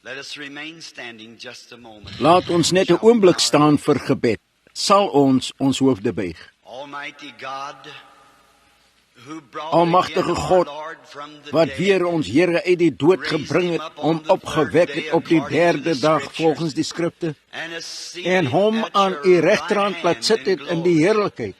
Let us remain standing just a moment. Laat ons net 'n oomblik staan vir gebed. Sal ons hoofde buig. Almighty God, who brought Almagtige again our God, Lord from the wat dead, weer ons Here uit die dood gebring het, hom opgewek het op die derde dag volgens die skrifte, and has seated en hom at aan your u right regterhand hand laat sit het in die glory. heerlikheid.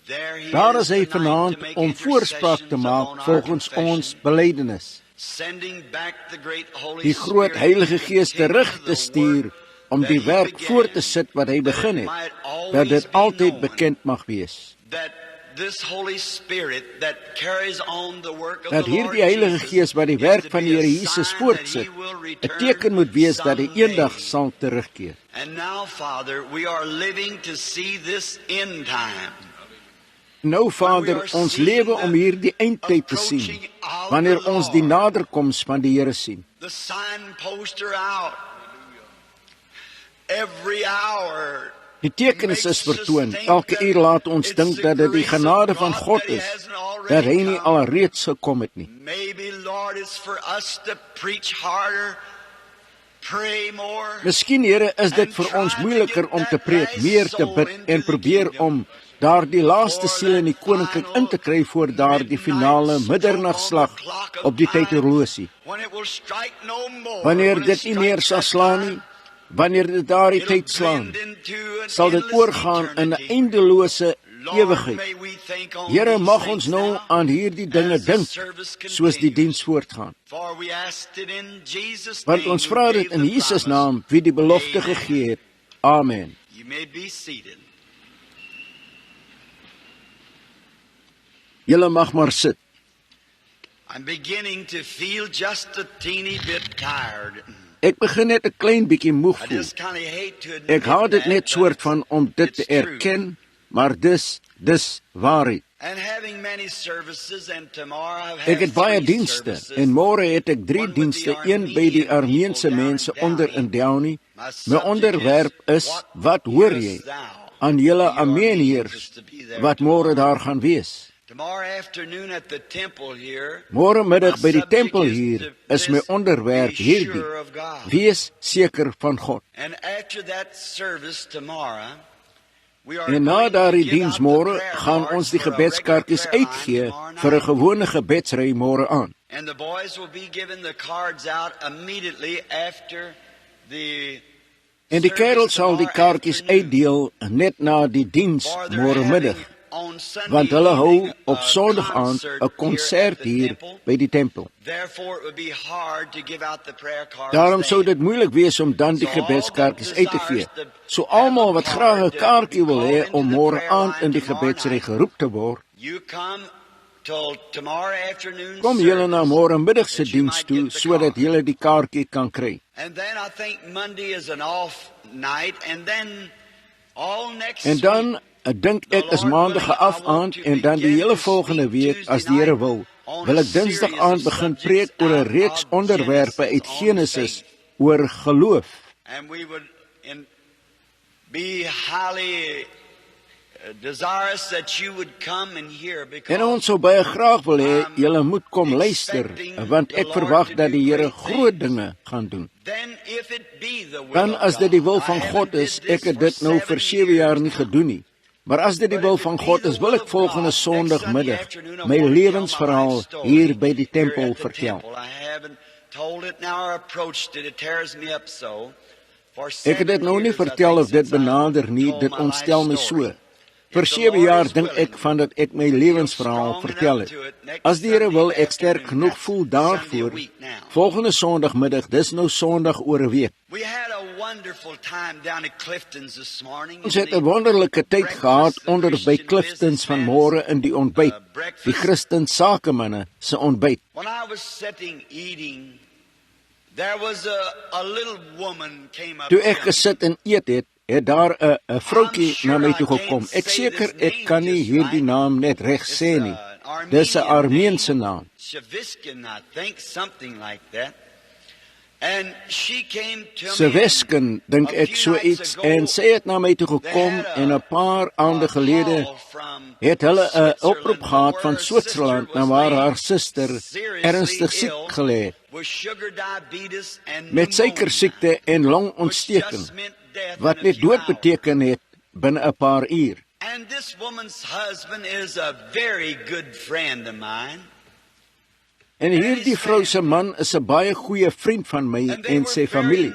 There he Daar is hy tonight vanaand to make om voorspraak te intercessions maak upon our volgens confession, ons belydenis. sending back the great Holy Die groot Spirit Heilige to Gees continue terug te the stuur work om that die he werk began, voort te sit wat hy that begin it het, might dat always dit be altyd known bekend mag wees. that this Holy Spirit that carries on the work of Dat the Lord hierdie Heilige Jesus Gees wat die is werk to van be die Here a Jesus sign voortsit, that he will 'n return teken moet wees dat hy someday. eendag sal terugkeer. And now, Father, we are living to see this end time. Nou Vader, ons lewe om hierdie eindtyd te sien, wanneer ons die naderkoms van die Here sien. The signposts are out. Every hour. Die tekens is vertoon. Elke uur laat ons dink dat dit die genade van God is, dat hy nie alreeds gekom het nie. Maybe, Lord, it's for us to preach harder, pray more. Miskien, Here, is dit vir ons moeiliker om te preek, meer te bid en probeer om daardie laaste siel in die koninkryk in te kry voor daardie finale middernagslag op die tydhorlosie. Wanneer dit nie meer sal slaan nie, wanneer dit daardie tyd slaan, sal dit oorgaan in 'n eindelose ewigheid. Here, mag ons nou aan hierdie dinge dink, soos die diens voortgaan. Want ons vra dit in Jesus naam, wie die belofte gegee het. Amen. You may be seated. Julle mag maar sit. I'm beginning to feel just a teeny bit tired. Ek begin net 'n klein bietjie moeg I voel. just kind of hate to admit Ek haat dit net that, soort but van om dit te it's true. erken, maar dis waarheid. And having many services, and tomorrow I've Ek had het baie 3 dienste services. en môre het ek 3 One with dienste, the een by die Armenian Armeense people down mense in onder Downey. in Downey. My My subject onderwerp is, wat hoor jy aan julle Armeniërs wat môre daar gaan wees? Tomorrow afternoon at the temple here, Môre middag by die my tempel subject is hier to is my this, onderwerp be hierdie. sure of God. Wees seker van God. And after that service tomorrow, we are En na going to daardie give diens out the môre prayer gaan cards ons die for a regular gebedskaartjies prayer line uitgee tomorrow vir 'n night. gewone gebedsry môre aan. And the boys will be giving the cards out immediately after the En die kerels sal die kaartjies uitdeel net na die diens môre middag, want hulle hou op Sondag aand 'n konsert hier by die tempel. Daarom sou dit moeilik wees om dan die gebedskaartjies uit te gee. So almal wat graag 'n kaartjie wil hê om môre aand in die gebedsry geroep te word, kom julle na môre middag se diens toe sodat julle die kaartjie kan kry. En dan dink ek is Maandag 'n afaand en dan die hele volgende week as die Here wil ek Dinsdag aand begin preek oor 'n reeks onderwerpe uit Genesis oor geloof. And we would be highly desirous that you would come and hear, because En ons sou baie graag wil hê julle moet kom luister, want ek verwag dat die Here groot dinge gaan doen. then if it be the will Dan of as dit die wil God, van I God haven't is, did ek this het for dit nou 7 vir 7 jaar nie years gedoen nie. Maar as dit die wil van God is, wil ek volgende Sondagmiddag my lewensverhaal hier by die tempel vertel. Ek het dit nou nie vertel of dit benader nie, dit ontstel my so. Vir 7 jaar dink ek van dat ek my lewensverhaal vertel het. As die Here wil ek sterk genoeg voel daarvoor, volgende Sondagmiddag, dis nou Sondag oor 'n week. Ons het 'n wonderlike tyd gehad onder by Cliftons vanmôre in die ontbyt, die Christen sakemanne se ontbyt. When I was sitting eating, there was a little woman came up. Toe ek gesit en eet het daar 'n vroutjie na my toe gekom. Ek seker ek kan nie hierdie naam net reg sê nie. Dis 'n Armeense naam. Shaviskin, I think, something like that. And she came to Se me Wesken, dink ek so iets, en sy het na my toe gekom en 'n paar aande gelede het hulle 'n oproep gehad van Switserland na waar haar suster ernstig siek gelê met suikersiekte en longontsteking, wat net dood beteken het binne 'n paar uur. And this woman's husband is a very good friend of mine. En hierdie vrou se man is 'n baie goeie vriend van my en sy familie.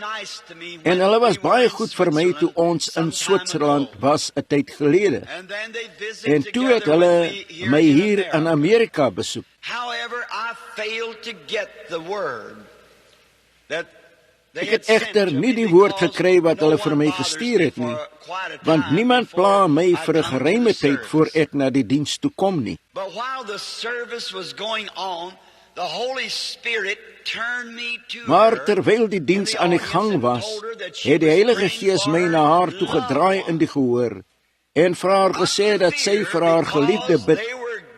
En hulle was baie goed vir my toe ons in Switserland was 'n tyd gelede. En toe het hulle my hier in Amerika besoek. However, I failed to get the word that Ek het egter nie die woord gekry wat hulle vir my gestuur het nie, want niemand pla my vir 'n geruime tyd voor ek na die diens toe kom nie. But while the service was going on, the Holy Spirit turned me to Maar terwyl die diens aan die gang was, het die Heilige Gees my na haar toe gedraai in die gehoor en vir haar gesê dat sy vir haar geliefde bid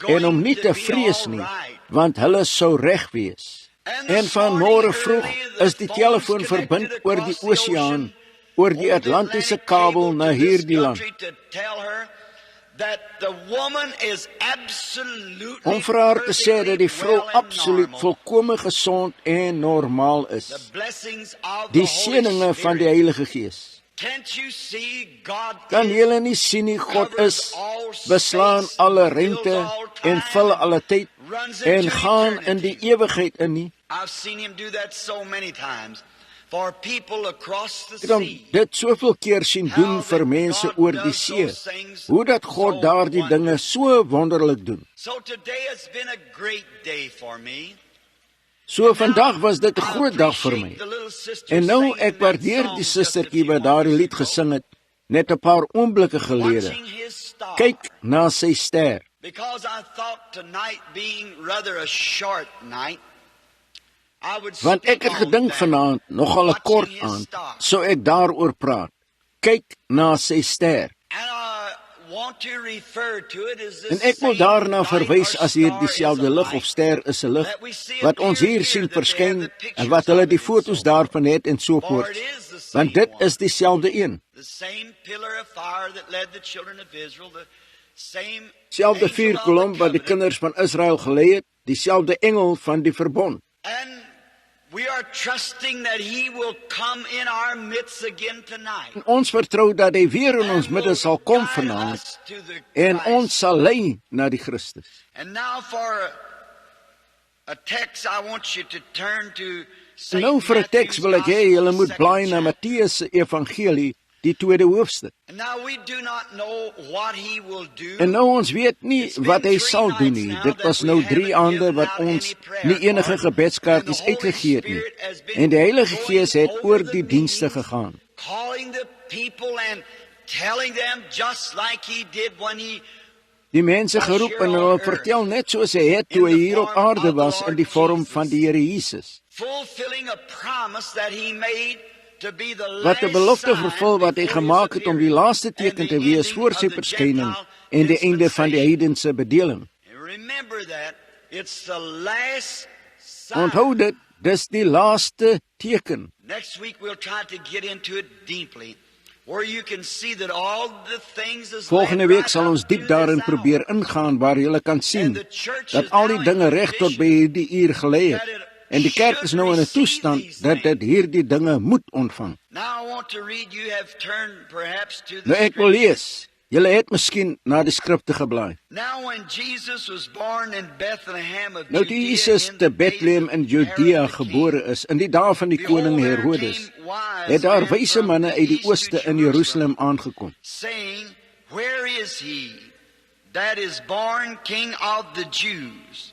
en hom nie te vrees nie, want hulle sou reg wees. En van môre vroeg is die telefoon verbind oor die oseaan, oor die Atlantiese kabel na hierdie land. Om vir haar te sê dat die vrou absoluut volkome gesond en normaal is. Die seëninge van die Heilige Gees. Kan julle nie sien nie, God is, beslaan alle ruimte en vul alle tyd en gaan in die ewigheid in nie. I've seen him do that so many times for people across the Ek het sea. dit soveel keer sien doen vir mense oor die see. Hoe dat God daardie dinge so wonderlik doen. So today has been a great day for me. So vandag was dit 'n groot dag vir my. En nou ek waardeer die sustertjie wat daardie lied gesing het net 'n paar oomblikke gelede. Kyk na sy ster. Because I thought tonight being rather a short night, I would Want ek het speak on gedink that, vanaand nogal 'n kort watching his aand, star. so ek daaroor praat. Kyk na sy ster. And I want to refer to it as this En ek wil same daarna light verwys or as star hier is dieselfde a lig light of ster is 'n lig that we see wat ons appear hier here sien that they verskyn have the pictures en wat hulle of die it fotos and so daarvan het en so For voort. it is the same Want dit one. is dieselfde een. The same pillar of fire that led the children of Israel, the same Dieselfde angel of the vuurkolom wat die covenant. kinders van Israel gelei het, dieselfde engel van die verbond. And we are trusting that he will come in our midst again tonight. En ons vertrou dat hy weer in ons And midde will sal kom guide vanaand us to the en Christ. ons sal lei na die Christus. And now for a text I want you to turn to En nou vir 'n teks wil ek hê julle moet blaai na Matteus se evangelie, die 2de hoofstuk. And now we do not know what he will do. En nou ons weet nie wat hy sal doen nie. Dit was nou 3 aande wat ons nie enige gebedskaartjies uitgegee het nie. En die Heilige Gees het oor die dienste gegaan. Calling the people and telling them just like he did when he Die mense geroep en hulle vertel net soos hy het toe hy hier op aarde was in die vorm van die Here Jesus. fulfilling a promise that he made to be the Wat 'n last belofte sign vervul wat hy before his gemaak het om die laaste appearing teken te and the wees ending voor sy of the verskyning Gentile en die einde van die dispensation. heidense bedeling. And remember that it's the last sign. Onthou dit, dis die laaste teken. Next week we'll try to get into it deeply, where you can see that all the things is Volgende led week right sal up ons to diep this daarin hour. probeer ingaan waar jy kan sien And the church dat is al die now dinge in reg tot by condition hierdie uur gelê het. that it En die kerk is nou in 'n should toestand receive dat dit hierdie dinge moet ontvang. Now I want to read, you have turned perhaps to the Nou ek wil scripture. lees. Julle het miskien na die skrifte geblaai. Now when Jesus was born in Bethlehem of Nou toe Judea Jesus in te the days Bethlehem of in Herod Judea the gebore king, is, in die dae van die koning behold, there Herodes, came wise het daar men wyse from manne the uit die east to ooste in Jerusalem aangekom. saying, where is he that is born King of the Jews?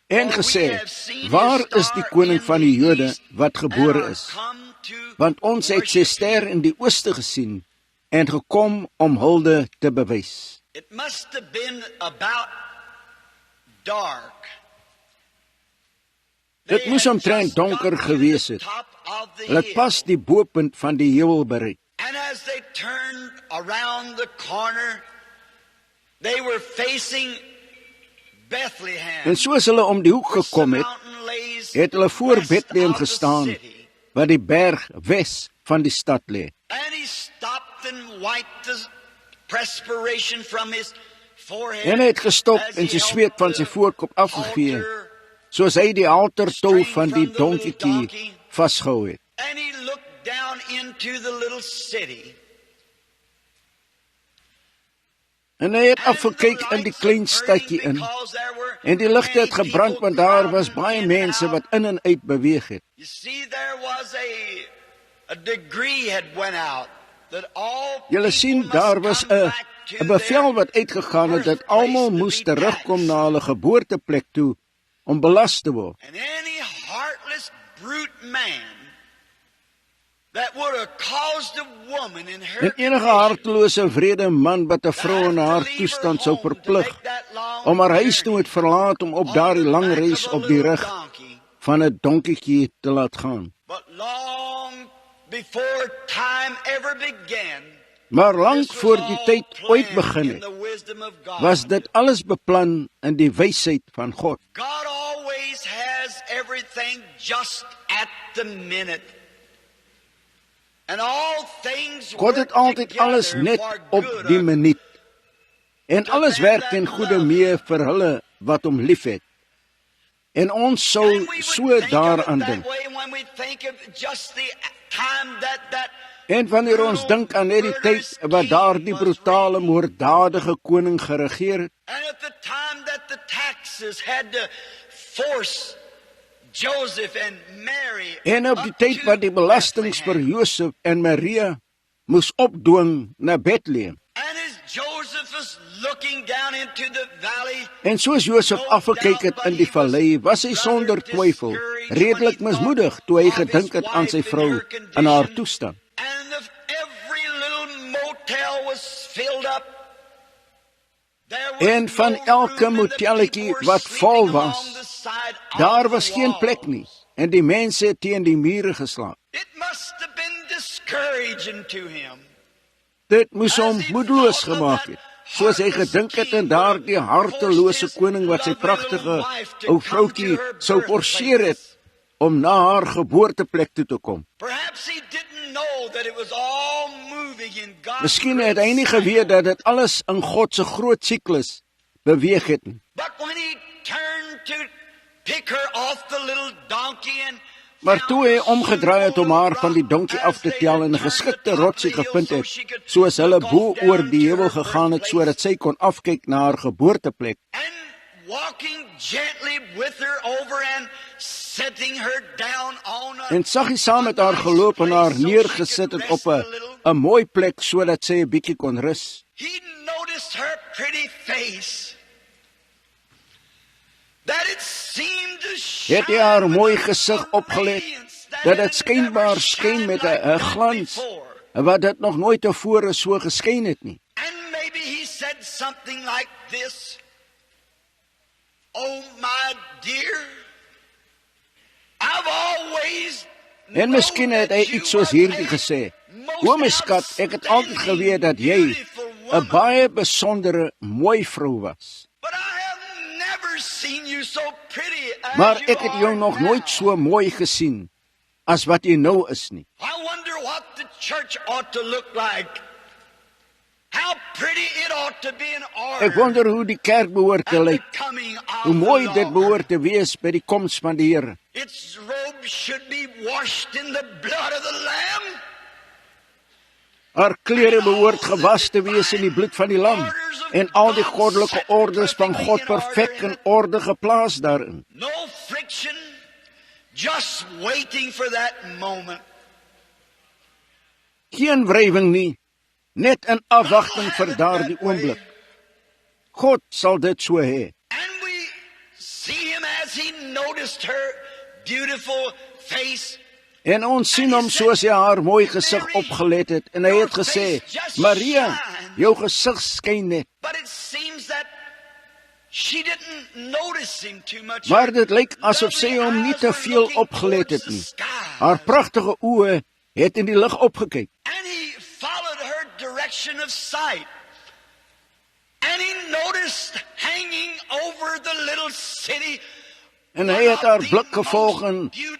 En For we gesê, have seen his waar is die star koning in van the die Jode east wat and gebore are is? come to Want ons het sy worship ster him." in die ooste gesien en gekom om hulde te bewys. It must have been about dark. Dit moes omtrent donker gewees het. Hulle het pas die bopunt van die heuwel bereik. And as they turned around the corner, they were facing Bethlehem. En soos hulle om die hoek which the gekom het, mountain het hulle voor Bethlehem gestaan, wat die berg wes van die stad lê. And he stopped and wiped the perspiration from his forehead. En hy het gestop en sy sweet van sy voorkop afgevee, soos hy die haltertou van die donkietjie vasgehou het. And he looked down into the little city. En hy het afgekyk in die klein stadjie in, en die ligte het gebrand, want daar was baie mense wat in en uit beweeg het. You see, there was a decree had went out that all Julle sien, daar was 'n bevel wat uitgegaan het dat almal moes terugkom na hulle geboorteplek toe om belas te word. And any heartless brute man that would have caused a woman in her En enige hartelose wrede man wat 'n vrou in haar toestand sou verplig om haar huis toe moet verlaat om op daardie lang reis op die rug van 'n donkietjie te laat gaan. But long before time ever began, Maar lank voor die tyd ooit begin het, was dit alles beplan in die wysheid van God. God always has everything just at the minute. And all things God het altyd alles net op die minuut. En alles werk ten goeie mee vir hulle wat hom liefhet. En ons sou so daaraan dink. En wanneer ons dink aan net die tyd wat daardie brutale, moorddadige koning geregeer het, And at the time that the taxes had to force Joseph and Mary en op die tyd wat die belastings vir Josef en Maria moes opdwing na Bethlehem. And as Joseph was looking down into the valley, En soos Josef afgekyk het in die vallei, was hy sonder twyfel redelik mismoedig toe hy gedink het aan sy vrou in haar toestand. and every little motel was filled up. There was En van no elke room and the motelletjie people were wat vol sleeping was, along the side of daar the was geen wall. plek nie, en die mense het teen die mure geslaap. It must have been discouraging to him. Dit moes hom moedeloos gemaak het, soos hy gedink het aan daardie hartelose koning wat sy pragtige ou vroutjie sou forceer het om na haar geboorteplek toe te kom. Perhaps he didn't know that it was all moving in God's Miskien het hy nie geweet dat dit alles in God se groot siklus beweeg het nie. But when he turned to pick her off the little donkey and Maar toe hy omgedraai het om haar van die donkie af te tel en 'n geskikte rotsie gevind het, soos hulle bo oor die heuwel gegaan het sodat sy kon afkyk na haar geboorteplek, and walking gently with her over and setting her down on a en sag hy saam met haar geloop en haar neergesit het op 'n mooi plek sodat sy 'n bietjie kon rus. he noticed her pretty face. That it seemed to shine Het hy haar mooi with gesig a opgelet, radiance dat it dit skynbaar never skyn shined met like 'n that glans before. wat dit nog nooit tevore so geskyn het nie. And maybe he said something like this: "Oh my dear, I've always En miskien het hy iets soos hierdie gesê: "O my skat, ek het altyd geweet dat jy 'n baie besondere, mooi vrou was. But I have never seen you so pretty as Maar you ek het jou are nog now. nooit so mooi gesien as wat jy nou is nie. I wonder what the church ought to look like. How pretty it ought to be in order. Ek wonder hoe die kerk behoort te at the lyk, coming of hoe mooi the dit Lord. behoort te wees by die koms van die Here. Its robe should be washed in the blood of the Lamb. Haar klere behoort gewas te wees in die bloed van die lam en al die goddelike ordes van God perfek in orde geplaas daarin. No friction, just waiting for that moment. Geen wrywing nie, net in afwagting vir daardie oomblik. God sal dit so hê. And we see him as he noticed her beautiful face. En ons sien hom soos hy haar mooi gesig opgelet het en hy het gesê: "Maria, jou gesig skyn net." But it seems that she didn't notice him too much. Maar dit lyk asof sy hom nie te veel opgelet het nie. Haar pragtige oë het in die lig opgekyk. And he followed her direction of sight. And he noticed hanging over the little city En hy het haar blik gevolg en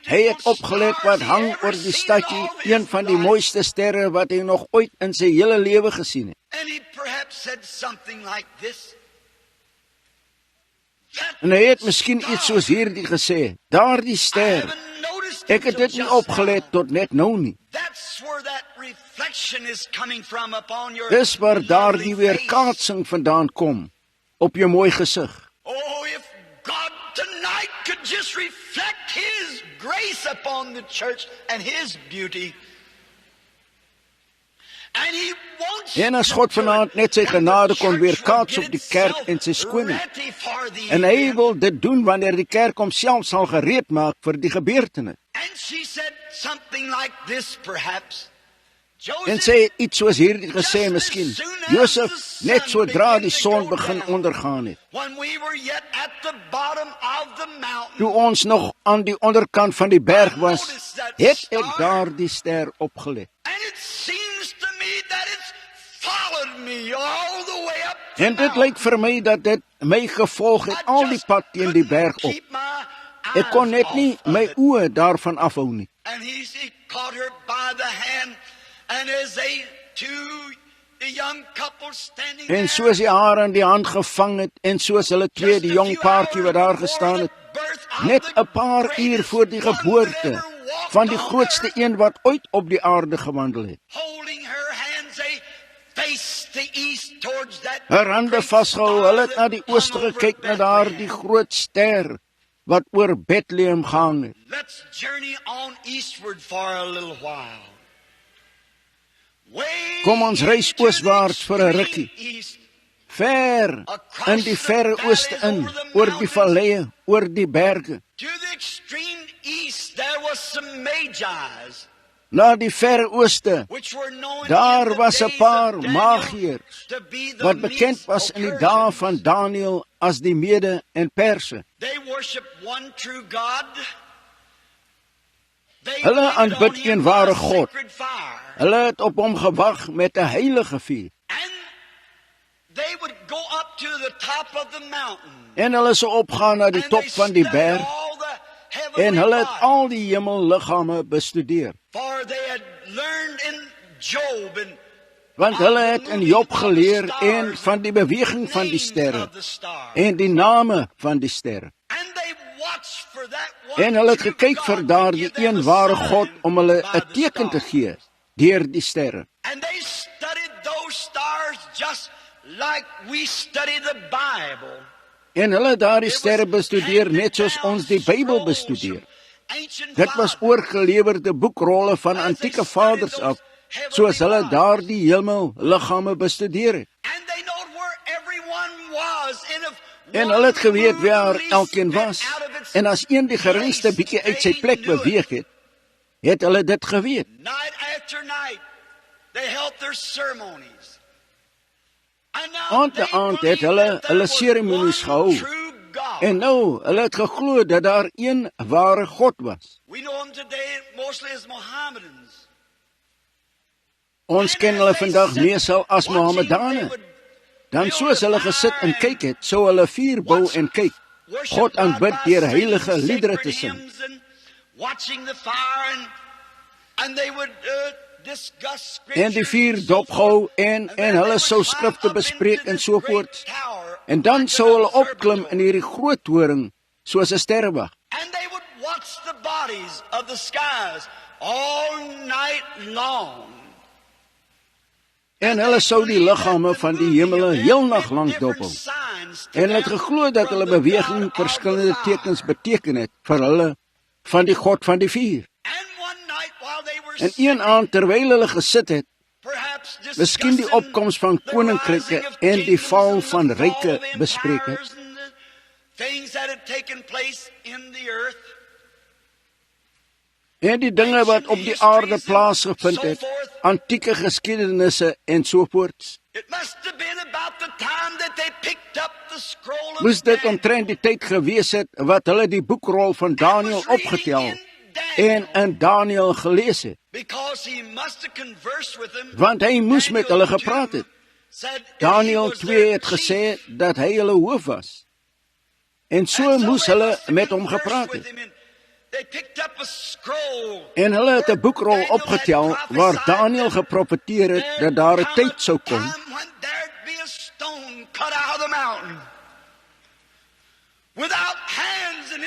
hy het opgelet wat hang oor die stadjie, een van die mooiste sterre wat hy nog ooit in sy hele lewe gesien het. And he perhaps said something like this. En hy het miskien iets soos hierdie gesê, daardie ster, ek het dit nie opgelet tot net nou nie. Dis waar daardie weerkaatsing vandaan kom, op jou mooi gesig. Oh, if God tonight could just reflect His grace upon the church and His beauty. And He wants En as God vanaand net sy genade kon weerkaats op die kerk en sy skoonheid. En hy wil dit doen wanneer die kerk homself sal gereed maak vir die gebeurtenis. And she said something like this perhaps. En sy het iets soos hierdie gesê miskien. Josef, net sodra die son begin ondergaan het. Toe ons nog aan die onderkant van die berg was, het ek daardie ster opgelet. En dit lyk vir my dat dit my gevolg het al die pad teen die berg op. Ek kon net nie my oë daarvan afhou nie. En soos hy haar aan die hand gevang het, en soos hulle twee, die jong paartjie wat daar gestaan het, net 'n paar uur voor die geboorte van die grootste een wat ooit op die aarde gewandel het. Haar hande vasgehou, hulle het na die ooste gekyk, na daardie groot ster wat oor Bethlehem gehang het. Let's journey on eastward for a little while. Kom ons reis ooswaarts vir 'n rukkie. Ver in die verre ooste in, oor die valleie, oor die berge. To the extreme east there was some magi's. Na die verre ooste, daar was 'n paar magiërs wat bekend was in die dae van Daniël as die Mede en Perse. Hulle aanbid een ware God. Hulle het op hom gewag met 'n heilige vuur. En hulle sou opgaan na die top van die berg. En hulle het al die hemelliggame bestudeer. Want hulle het in Job geleer en van die beweging van die sterre en die name van die sterre. En hulle het gekyk vir daardie een ware God om hulle 'n teken te gee deur die sterre. En hulle het daardie sterre bestudeer net soos ons die Bybel bestudeer. Dit was oorgelewerde boekrolle van antieke vaders af, soos hulle daardie hemelliggame bestudeer het. En hulle het geweet waar elkeen was. En as een die geringste bietjie uit sy plek beweeg het, het hulle dit geweet. Aand te aand het hulle seremonies gehou. En nou, hulle het geglo dat daar een ware God was. Ons ken hulle vandag meestal as Mohammedane. Dan soos hulle gesit en kyk het, sou hulle vuur bou en kyk. God aanbid deur heilige liedere te sing. En die vuur dopgehou en hulle sou skrifte bespreek en so voort. En dan sou hulle opklim in hierdie groot toring soos 'n sterrewag. En hulle sou die liggame van die hemele heel nag lank dophou. En hulle het geglo dat hulle beweging verskillende tekens beteken het vir hulle van die God van die vuur. En een aand terwyl hulle gesit het, miskien die opkoms van koninkryke en die val van ryke bespreek het, en die dinge wat op die aarde plaasgevind het, antieke geskiedenisse en so voort. Moes dit omtrent die tyd gewees het wat hulle die boekrol van Daniël opgetel en in Daniël gelees het. Want hy moes met hulle gepraat het. Daniël 2 het gesê dat hy hulle hoof was. En so moes hulle met hom gepraat het. En hulle het 'n boekrol opgetel waar Daniël geprofeteer het dat daar 'n tyd sou kom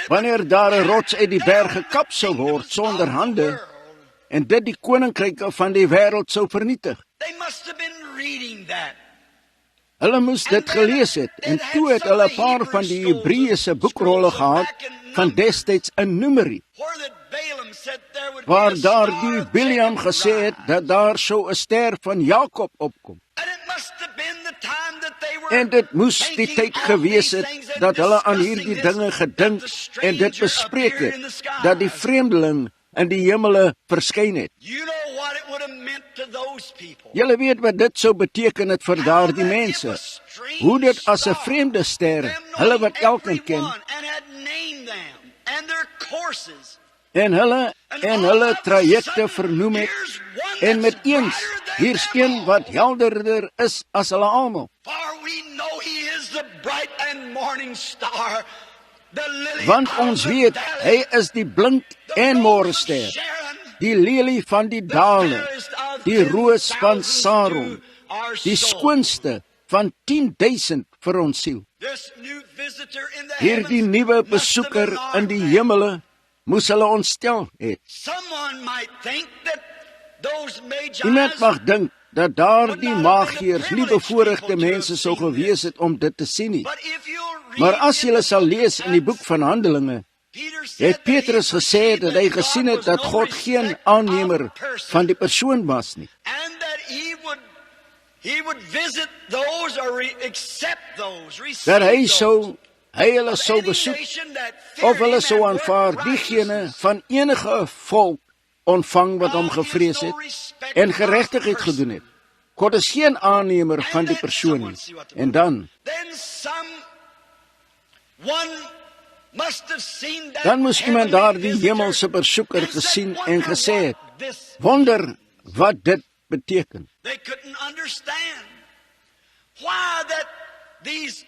wanneer daar 'n rots uit die berg gekap sou word sonder hande en dit die koninkryke van die wêreld sou vernietig. Hulle moes dit gelees het en toe het hulle 'n paar van die Hebreëse boekrolle gehad van destyds in Numeri, waar daar die Biliam gesê het dat daar sou 'n ster van Jakob opkom. En dit moes die tyd gewees het dat hulle aan hierdie dinge gedink en dit bespreek het, dat die vreemdeling in die hemele verskyn het. Julle weet wat dit sou beteken het vir daardie mense, hoe dit as 'n vreemde ster, hulle wat elkeen ken, en hulle trajecte vernoem het, en met eens, hier's een wat helderder is as hulle almal. Want ons weet, hy is die blink en môrester, die lelie van die dale, die roos van Saron, die skoonste van 10.000 vir ons siel. Hierdie nuwe besoeker in die hemele moes hulle ontstel het. Iemand mag dink dat daardie magiërs nie bevoorregte mense sou gewees het om dit te sien nie. Maar as jy sal lees in die boek van Handelinge, het Petrus gesê dat hy gesien het dat God geen aannemer van die persoon was nie. Dat hy hulle sou besoek, of hulle sou aanvaar diegene van enige volk ontvang wat hom gevrees het en geregtigheid gedoen het. God is geen aannemer van die persoon nie. En dan moes iemand daar die hemelse besoeker gesien en gesê het, wonder wat dit beteken.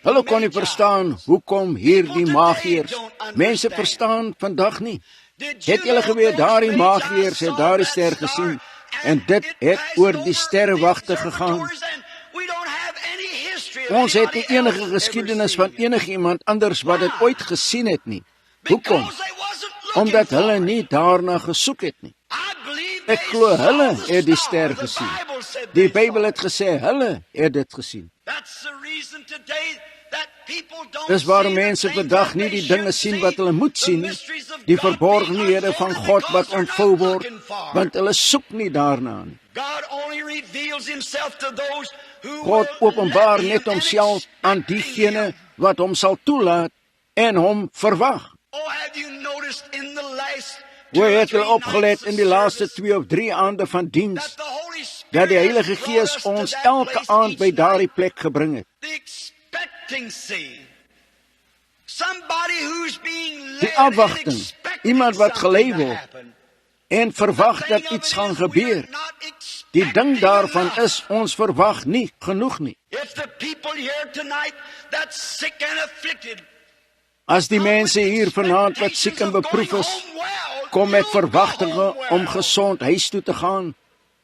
Hulle kon nie verstaan hoekom hierdie magiërs, mense verstaan vandag nie. Het julle geweet, daardie magiërs het daardie ster gesien, en dit het oor die sterrewagte gegaan. Ons het nie enige geskiedenis van enigiemand anders wat dit ooit gesien het nie. Hoekom? Omdat hulle nie daarna gesoek het nie. Ek glo hulle het die ster gesien. Die Bybel het gesê hulle het dit gesien. Dis waarom mense vandag nie die dinge sien wat hulle moet sien nie, die verborgenhede van God wat ontvou word, want hulle soek nie daarna nie. God openbaar net homself aan diegene wat hom sal toelaat en hom verwag. Hoe het hulle opgelet in die laaste 2 of 3 aande van diens, dat die Heilige Gees ons elke aand by daardie plek gebring het. Die afwagting, iemand wat gelei word en verwag dat iets gaan gebeur. Die ding daarvan is, ons verwag nie genoeg nie. As die mense hier vanaand wat siek en beproef is, kom met verwagtinge om gesond huis toe te gaan,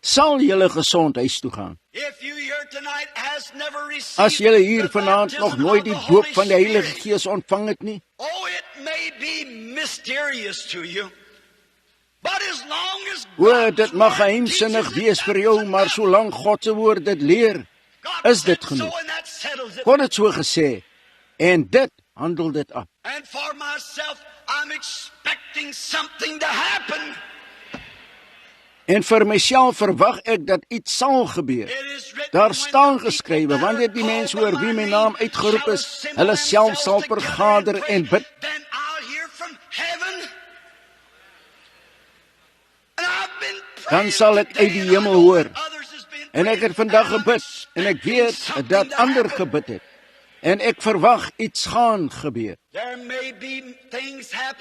sal julle gesond huis toe gaan. As julle hier vanaand nog nooit die doop van die Heilige Gees ontvang het nie, dit mag geheimsinnig wees vir jou, maar solank God se woord dit leer, is dit genoeg. God het so gesê, en dit handel dit af. En vir myself verwag ek dat iets sal gebeur. Daar staan geskrywe, wanneer die mense hoor wie my naam uitgeroep is, hulle self sal vergader en bid. Dan sal ek uit die hemel hoor. En ek het vandag gebid, en ek weet dat ander gebid het. En ek verwag iets gaan gebeur.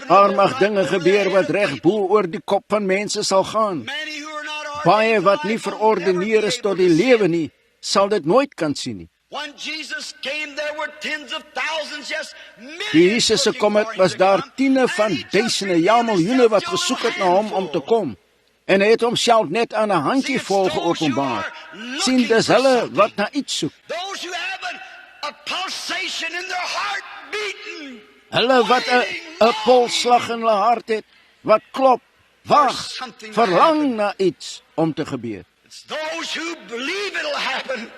Daar mag dinge gebeur wat reg bo oor die kop van mense sal gaan. Baie wat nie verordeneer is tot die lewe nie, sal dit nooit kan sien nie. When Jesus came, there were tens of thousands, yes, Die millions Jesus looking gekom het, for him was to daar come. tiene And van he just duisende, ja revealed miljoene himself wat to a gesoek het na hom om te handful. kom. En hy het homself net aan 'n handjievol geopenbaar. Sien, dis hulle wat na iets soek. Those who have a pulsation in their heart beating. Hulle wat 'n polsslag in hulle hart het, wat klop, wag, verlang na iets om te gebeur. It's those who believe it'll happen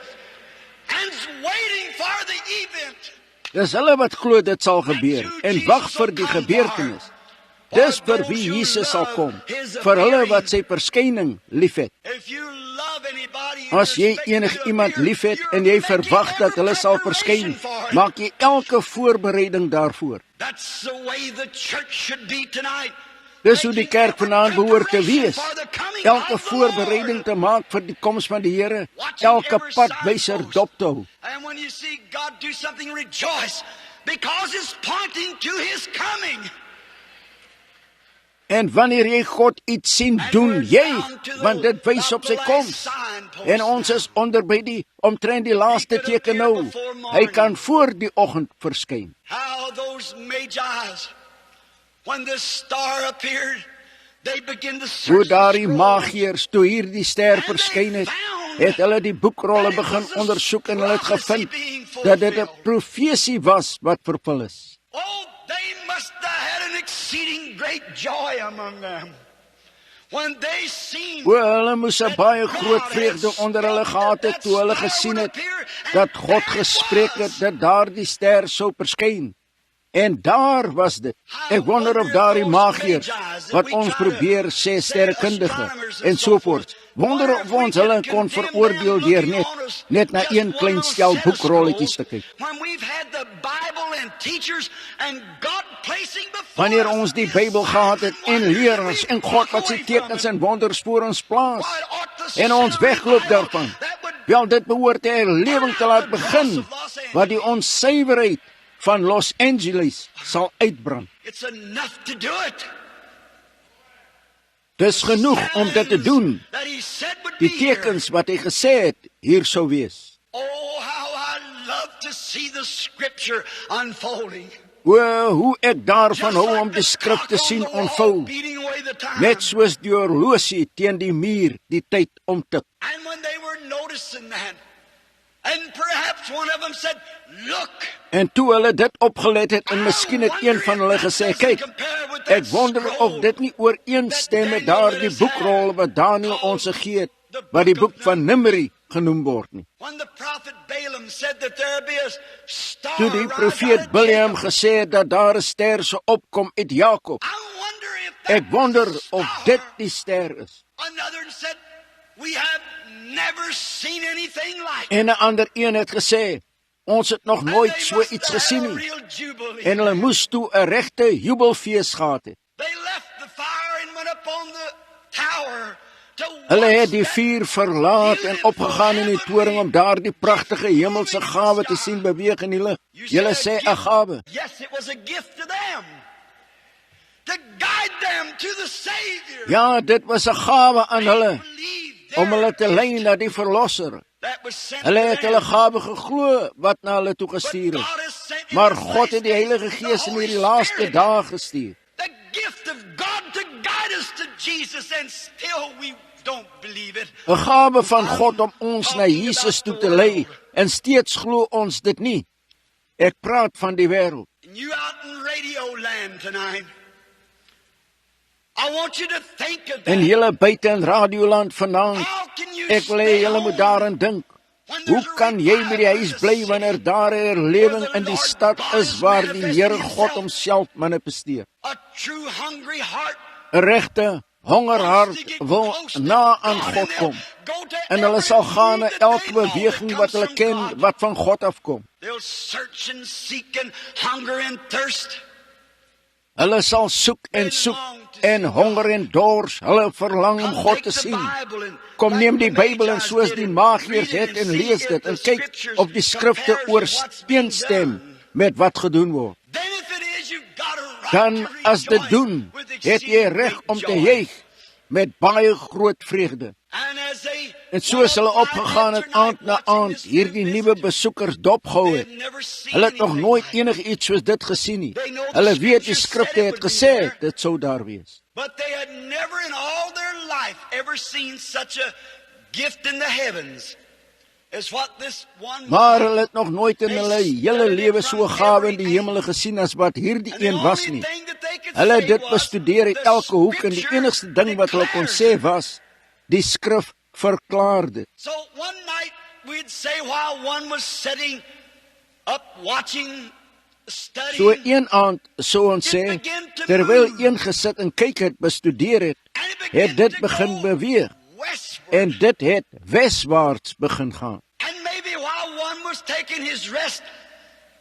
and's waiting for the event. Dis hulle wat glo dit sal gebeur en wag vir die gebeurtenis. Dis vir wie Jesus sal kom, vir hulle wat sy verskyning liefhet. If you love anybody, As jy enigiemand liefhet en jy verwag dat hulle sal verskyn, maak jy elke voorbereiding daarvoor. That's the way the church should be tonight. Dis hoe die kerk vanaand behoort te wees. Elke voorbereiding te maak vir die koms van die Here, elke padwyser dop te hou. And when you see God do something, rejoice, because it's pointing to His coming. En wanneer jy God iets sien doen, juig, want dit wys op sy koms. En ons is onder by die omtrent die laaste teken nou. Hy kan voor die oggend verskyn. How those magi's, when the star appeared, they begin to search Hoe the daardie scroll. magiërs toe hierdie ster verskyn het hulle die boekrolle begin ondersoek en hulle het gevind dat dit 'n profesie was wat vervul is. Oh, they must have had an exceeding great joy among them. When they seen Hulle moes 'n baie groot vreugde onder hulle gehad het toe hulle gesien het dat God gespreek het dat daardie ster sou verskyn. En daar was dit. Ek wonder of daardie magiërs wat ons probeer sê sterrekundige en so voort, wonder of ons hulle kon veroordeel deur net na een klein stel boekrolletjies te kyk. Wanneer ons die Bybel gehad het en leraars en God wat sy tekens en wonders voor ons plaas en ons wegloop daarvan, wel dit behoort 'n herlewing te laat begin wat die onsuiverheid van Los Angeles sal uitbrand. It's enough to do it. Dis genoeg om dit te doen. That he said would Die be here. tekens wat hy gesê het hier sou wees. Oh, how I love to see the scripture unfolding. Hoe ek daarvan hou om die skrif te sien ontvou, net soos die horlosie teen die muur die tyd omtik. And when they were noticing that, and perhaps one of them said, look. En toe hulle dit opgelet het en miskien het een van hulle gesê, kyk, ek wonder of dit nie ooreenstem met daardie boekrol wat Daniël ons gegee het, wat die boek van Numeri genoem word nie. When the prophet Balaam said that there be a star Toe die around profeet out of Bileam Jacob, gesê het dat daar 'n ster sou opkom uit Jakob. I wonder if that Ek wonder was the of star. dit die ster is. Another said, we have never seen anything like it. En 'n ander een het gesê, ons het nog nooit so iets gesien nie. En hulle moes toe 'n regte jubelfees gehad het. They left the fire and went up on the tower to Hulle watch het die that vuur verlaat en opgegaan in die toring om daardie pragtige hemelse gawe te sien beweeg in die lug. Julle sê 'n gawe. Yes, it was a gift to them. To guide them to the Savior. Ja, dit was 'n gawe aan hulle Believe om hulle te their lei na die verlosser. that was sent Hulle to het them. hulle gawe geglo wat na hulle toe gestuur But is. God has sent in Maar the God het die last Heilige days Gees the in Holy hierdie laaste Spirit. dae gestuur. The gift of God to guide us to Jesus, and still we don't believe it. 'n Gawe van God om ons na Jesus toe te lei en steeds glo ons dit nie. Ek praat van die wêreld. And you out in radio land tonight, I want you to think of that. En julle buite in Radioland vanaand, How can you ek wil hê stay julle moet home daaraan dink. when Hoe there's a kan jy by die huis revival bly in the wanneer city? daar 'n herlewing in die stad is waar die Here God homself manifesteer? A true hungry heart 'n Regte hongerhart wil na aan God kom. En hulle sal gaan na elke beweging wat hulle ken wat van God afkom. They'll search and seek and hunger and thirst. Hulle sal soek en honger en dors, hulle verlang om God te sien. Kom neem die Bybel en soos die magiërs het en lees dit en kyk of die skrifte ooreenstem met wat gedoen word. Dan as dit doen, het jy reg om te juig met baie groot vreugde. And as they En soos hulle opgegaan het aand na aand, hierdie nuwe besoekers dopgehou het, hulle het nog nooit enigiets soos dit gesien nie. Hulle weet die skrifte het gesê, dit sou daar wees. But they had never in all their life ever seen such a gift in the heavens as what this one Maar hulle het nog nooit in hulle hele lewe so 'n gawe in die hemel gesien as wat hierdie een was nie. Hulle het dit bestudeer uit elke hoek en die enigste ding wat hulle kon sê was, die skrif verklaar dit. So one night we'd say while one was sitting up watching, studying, So een aand, so ons sê, terwyl een gesit en kyk het, bestudeer het dit begin beweeg. En dit het weswaarts begin gaan. And maybe while one was taking his rest,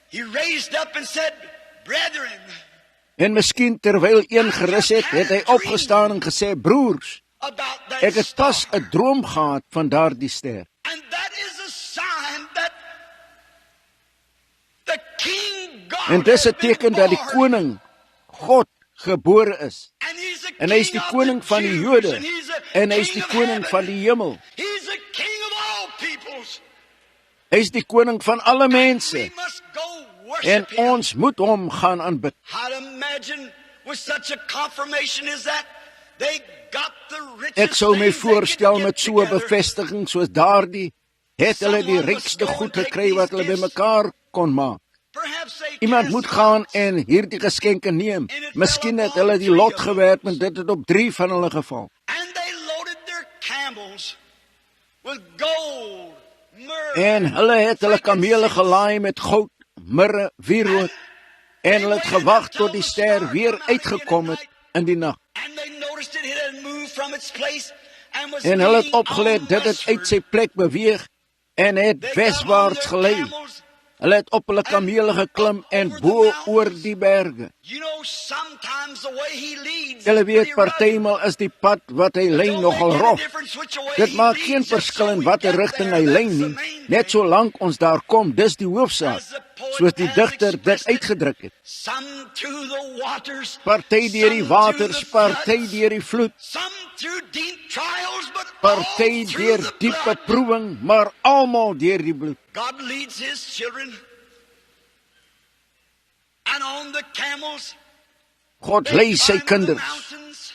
he raised up and said, "Brethren," En miskien terwyl een gerus het, het hy opgestaan en gesê, broers, about that ek het pas star. 'n droom gehad van daardie ster. And that is a sign that the King God En dis 'n has been teken dat die born. koning, God, gebore is. And he's a En hy is king die of koning the van die Jews, Jode. and he's a En hy is king die of koning heaven. van die hemel. He's a king of all peoples. Hy is die koning van alle We mense. must go En worship him. ons moet hom gaan aanbid. I'd imagine with such a confirmation as that, they got the richest Ek sou my things they voorstel could met get so 'n together. bevestiging soos daardie, het hulle die rykste goed gekry wat hulle bymekaar kon maak. Perhaps they Iemand cast moet gaan lots. en hierdie geskenke neem. Miskien het hulle die lot gewerp en dit het op 3 van hulle geval. And they loaded their camels with gold, myrrh, En hulle het hulle kamele gelaai met goud, mirre, wierook en hulle het gewag tot die ster weer uitgekom het in die nag. And they noticed it had moved from its place and was En hulle het leading opgelet on dit het uit westward. sy plek beweeg en het They got on weswaarts their gelei. camels. Hulle het op hulle kamele geklim en bo oor die berge. You know, sometimes the way he leads Julle is weet, pretty rugged. partymal is die pad wat hy lei Don't nogal make any rof. difference which way Dit he maak leads, geen just verskil so in we watter get rigting there. hy lei That's the nie, main net thing. solank ons daar kom, dis die hoofsaak, soos die digter dit uitgedruk het. Some through the waters, Party deur die some waters, through the party floods, deur die vloed, some through deep trials, but party all through deur the diepe blood. proewing, maar almal deur die bloed. God leads his children. And on the camels, God they lei sy climbed the kinders. mountains,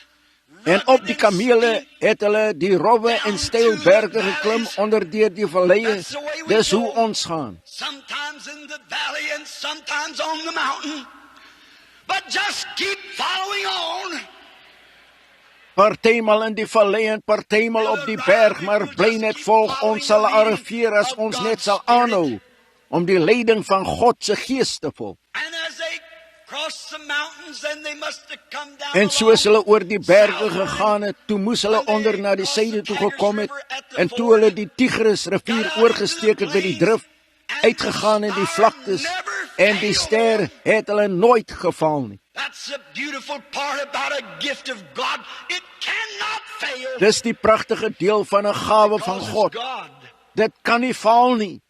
En rugged op die and kamele steep. het hulle die rowwe en styl berge geklim onder deur die valleie. Dis hoe ons gaan. Sometimes in the valley and sometimes on the mountain. But just keep following on. Partymal in die vallei en partymal op die berg, maar bly net volg, ons sal arriveer as ons net sal aanhou om die leiding van God se gees te volg. And as they crossed the mountains, then they must have come down En soos hulle along oor die berge southward. gegaan het, toe moes hulle onder na die suide toe gekom het, en toe hulle die Tigris rivier oorgesteek het by die drif, uitgegaan in die vlaktes, en die ster het hulle nooit geval nie. That's the beautiful part about a gift of God. It cannot fail. Dis die pragtige deel van 'n gawe van Because it's God. God. Dit kan nie faal nie,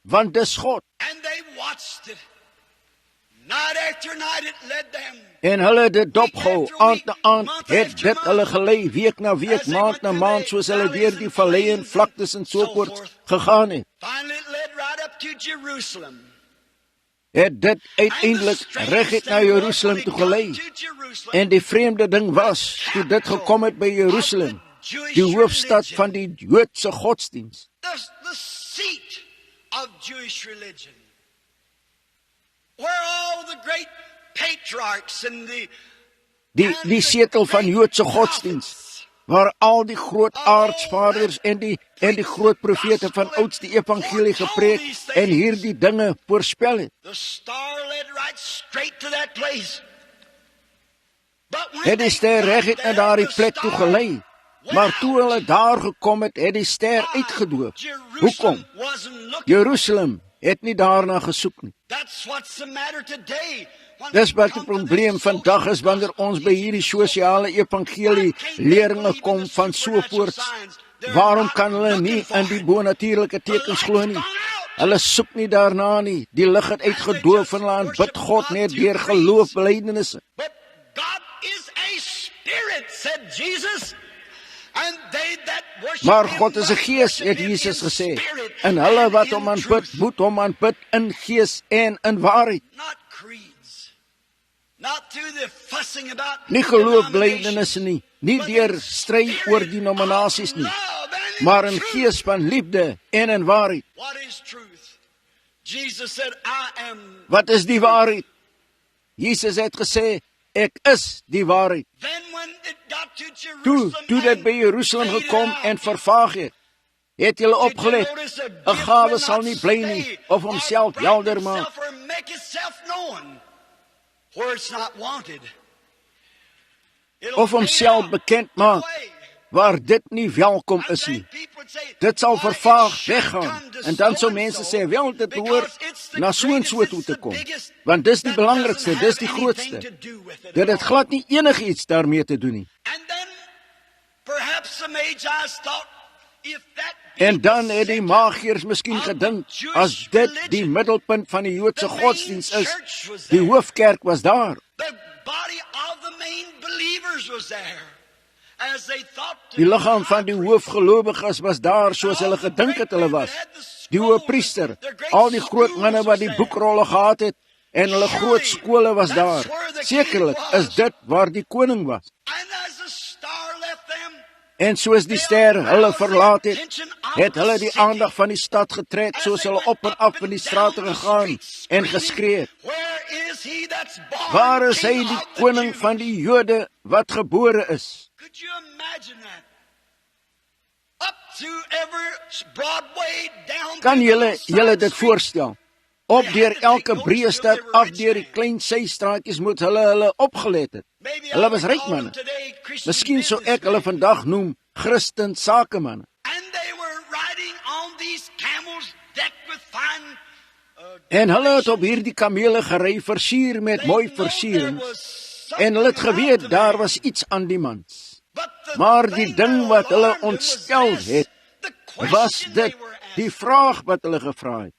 want dis God. And they watched it. Night after night it led them. En hulle het dit dopgehou, aand na aand het dit hulle gelei, week na week, maand na maand, soos hulle deur die valleie en vlaktes en so voort gegaan het. Finally it led right up to Jerusalem. Het dit uiteindelik reguit na Jerusalem toe gelei. En die vreemde ding was, toe dit gekom het by Jerusalem, die hoofstad van die Joodse godsdiens, The seat of Jewish religion. Where all the great patriarchs and die setel van Joodse godsdiens, waar al die groot aartsvaders en die groot profete van ouds die evangelie gepreek en hierdie dinge voorspel het. the star led right straight to that place. But when Het die they ster got reguit na there, daardie the plek toe star gelei. Maar toe hulle daar gekom het, het die ster uitgedoop. Hoekom? Jerusalem het nie daarna gesoek nie. That's what's the matter today. When Dis we wat come die to probleem this vandag is social wanneer ons by hierdie sosiale evangelie leringe kom van so voort. Waarom kan hulle nie in die bonatuurlike tekens glo nie? Hulle soek nie daarna nie. Die lig het uitgedoof en hulle aanbid God net deur geloofbelydenisse. But God is a spirit, said Jesus. Maar God is 'n gees, het Jesus gesê. En hulle wat hom aanbid, moet hom aanbid in gees en in waarheid. Nie geloofbelijdenisse nie, nie deur stry oor denominasies nie, maar in gees van liefde en in waarheid. Wat is die waarheid? Jesus het gesê, ek is die waarheid. Toe dit by Jerusalem gekom en vervaag het julle opgelet, 'n gawe sal nie bly nie, of homself helder maak. Of homself bekend maak, waar dit nie welkom is nie. Dit sal vervaag weggaan, en dan sou mense sê, wel, dit behoort na so en so toe te kom, want dis die belangrikste, dis die grootste. Dit het glad nie enigiets daarmee te doen nie. En dan het die magiërs miskien gedink, as dit die middelpunt van die Joodse godsdienst is, die hoofkerk was daar. Die liggaam van die hoofgelowiges was daar, soos hulle gedink het hulle was. Die hoëpriester, al die groot manne wat die boekrolle gehad het, en hulle groot skole was daar. Sekerlik is dit waar die koning was. En soos die ster hulle verlaat het hulle die aandag van die stad getrek, soos hulle op en af in die strate gegaan en geskree. Waar is hy, die koning van die Jode wat gebore is? Kan julle dit voorstel? Op deur elke breë stad, af deur die klein systraatjies moet hulle opgelet het. Hulle was ryk manne. Miskien sou ek hulle vandag noem Christen sakemanne. En hulle het op hierdie kamele gery, versier met mooi versierings. En hulle het geweet, daar was iets aan die mans. Maar die ding wat hulle ontstel het, was dit, die vraag wat hulle gevra het.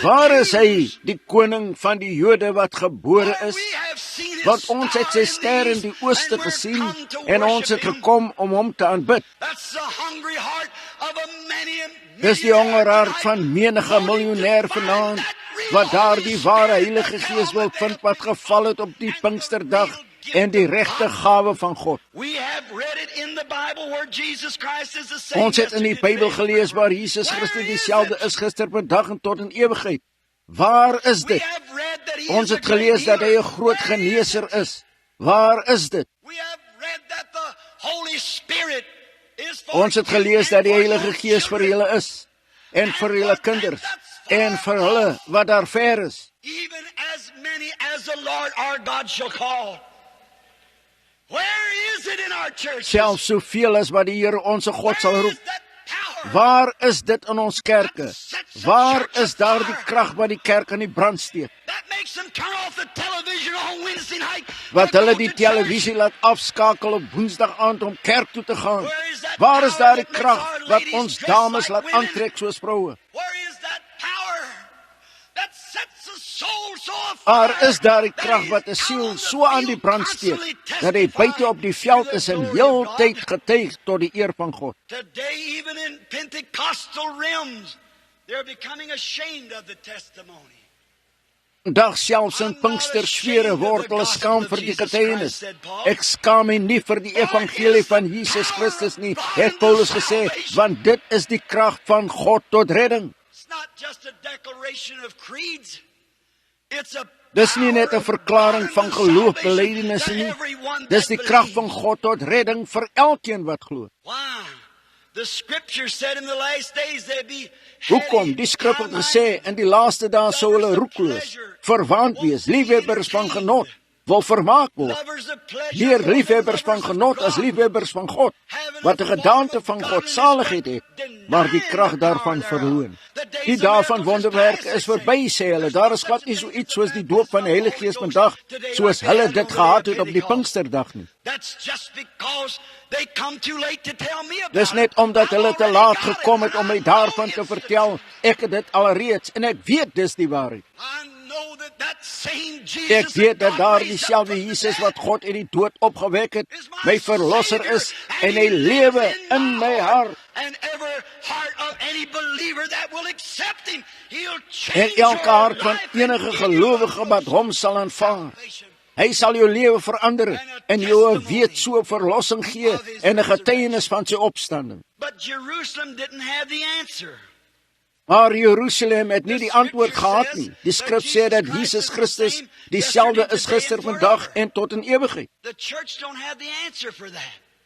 Waar is hy, die koning van die Jode wat gebore is? Want ons het sy ster in die ooste gesien, en ons het gekom om hom te aanbid. Dis die hongerhart van menige miljonair vanaand, wat daar die ware Heilige Gees wil vind, wat geval het op die Pinksterdag, en die regte gawe van God. Ons het in die Bybel gelees waar Jesus Christus dieselfde is gister, vandag en tot in ewigheid. Waar is dit? Ons het gelees dat hy 'n groot geneeser is. Waar is dit? Ons het gelees dat die Heilige Gees vir julle is, en vir julle kinders, en vir hulle wat daar ver is. Selfs soveel as wat die Here onse God sal roep. Waar is dit in ons kerke? Waar is daar die krag wat die kerk in die brand steek? Wat hulle die televisie laat afskakel op Woensdag aand om kerk toe te gaan? Waar is daar die krag wat ons dames laat aantrek soos vroue? Waar is daar die krag wat 'n siel so aan die brand steek, dat hy buite op die veld is en heeltyd getuig tot die eer van God? Vandag selfs in Pinkstersfere word hulle skaam vir die getuienis. Ek skaam my nie vir die evangelie van Jesus Christus nie, het Paulus gesê, want dit is die krag van God tot redding. Dis nie net 'n verklaring van geloofbelijdenisse nie. Dis die krag van God tot redding vir elkeen wat glo. Hoekom? Die skrif het gesê, in die laaste dae sou hulle roekeloos, verwaand wees, liefhebbers van genot, wil vermaak word. Meer liefhebbers van genot as liefhebbers van God, wat 'n gedaante van godsaligheid het, maar die krag daarvan verloon. Die dae van wonderwerke is verby, sê hulle. Daar is glad nie so iets soos die doop van die Heilige Gees vandag, soos hulle dit gehad het op die Pinksterdag nie. Dis net omdat hulle te laat gekom het om my daarvan te vertel. Ek het dit alreeds, en ek weet dis die waarheid. Ek weet dat daar dieselfde Jesus wat God uit die dood opgewek het, my verlosser is en hy lewe in my hart. En elke hart van enige gelowige wat hom sal aanvaar. Hy sal jou lewe verander en jou 'n weet so verlossing gee en 'n getuienis van sy opstanding. Maar Jerusalem het nie die antwoord gehad nie. Die skrif sê dat Jesus Christus dieselfde is gister, vandag en tot in ewigheid.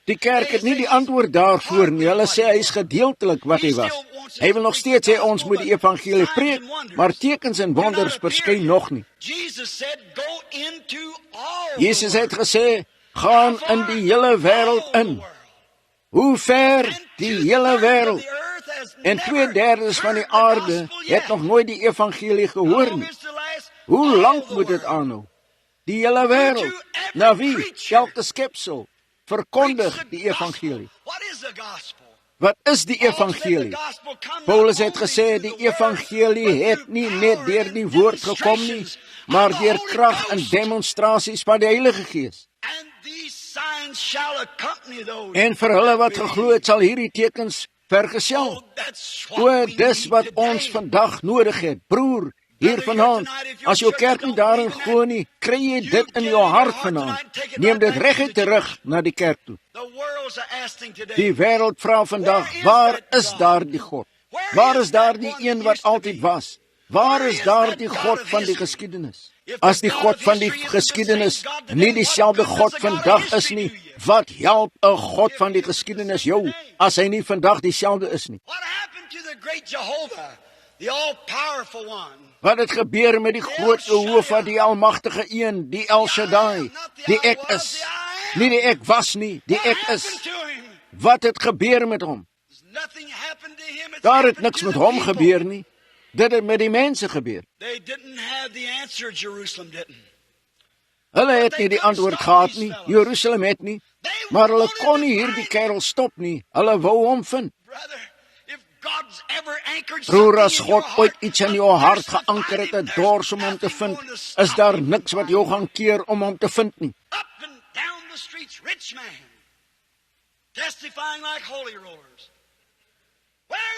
Die kerk het nie die antwoord daarvoor nie. Hulle sê hy is gedeeltelik wat hy was. Hy wil nog steeds hê ons moet die evangelie preek, maar tekens en wonders verskyn nog nie. Jesus het gesê, gaan in die hele wêreld in. Hoe ver? Die hele wêreld. En 2/3 van die aarde het nog nooit die evangelie gehoor nie. Hoe lank moet dit aanhou? Die hele wêreld. Na wie? Elke skepsel. Verkondig die evangelie. Wat is die evangelie? Paulus het gesê, die evangelie het nie net deur die woord gekom nie, maar deur krag en demonstrasies van die Heilige Gees. En vir hulle wat geglo het, sal hierdie tekens vergesel. O, dis wat ons vandag nodig het. Broer, hier vanaand, as jou kerk nie daarin glo nie, kry jy dit in jou hart vanaand. Neem dit reguit terug na die kerk toe. Die wêreld vra vandag, waar is daar die God? Waar is daar die een wat altyd was? Waar is daar die God van die geskiedenis? As die God van die geskiedenis nie dieselfde God vandag is nie, wat help 'n God van die geskiedenis jou, as hy nie vandag dieselfde is nie? Wat het gebeur met die groot Jehova, die almagtige een, die El Shaddai, die ek is, nie die ek was nie, die ek is. Wat het gebeur met hom? Daar het niks met hom gebeur nie. Dit het met die mense gebeur. Hulle het nie die antwoord gehad nie, Jerusalem het nie, maar hulle kon nie hierdie kerel stop nie, hulle wou hom vind. Broer, as God ooit iets in jou hart geanker het, 'n dors om hom te vind, is daar niks wat jou gaan keer om hom te vind nie.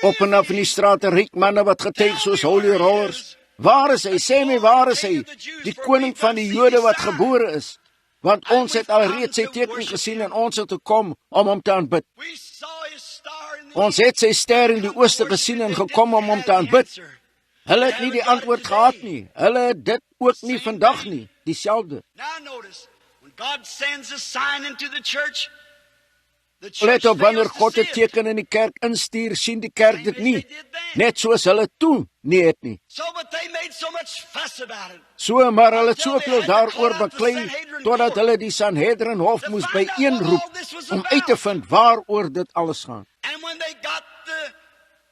Op en af in die strate ryk manne wat getuig soos holy rollers. Waar is hy? Sê my, waar is hy? Die koning van die Jode wat gebore is. Want ons het alreeds sy teken gesien en ons het gekom om hom te aanbid. Ons het sy ster in die ooste gesien en gekom om hom te aanbid. Hulle het nie die antwoord gehad nie. Hulle het dit ook nie vandag nie. Dieselfde. Let op, wanneer God 'n teken in die kerk instuur, sien die kerk dit nie. Net soos hulle toe nie het nie. So, maar hulle het soveel daaroor beklei, totdat hulle die Sanhedrin Hof moes byeenroep, om uit te vind waaroor dit alles gaan.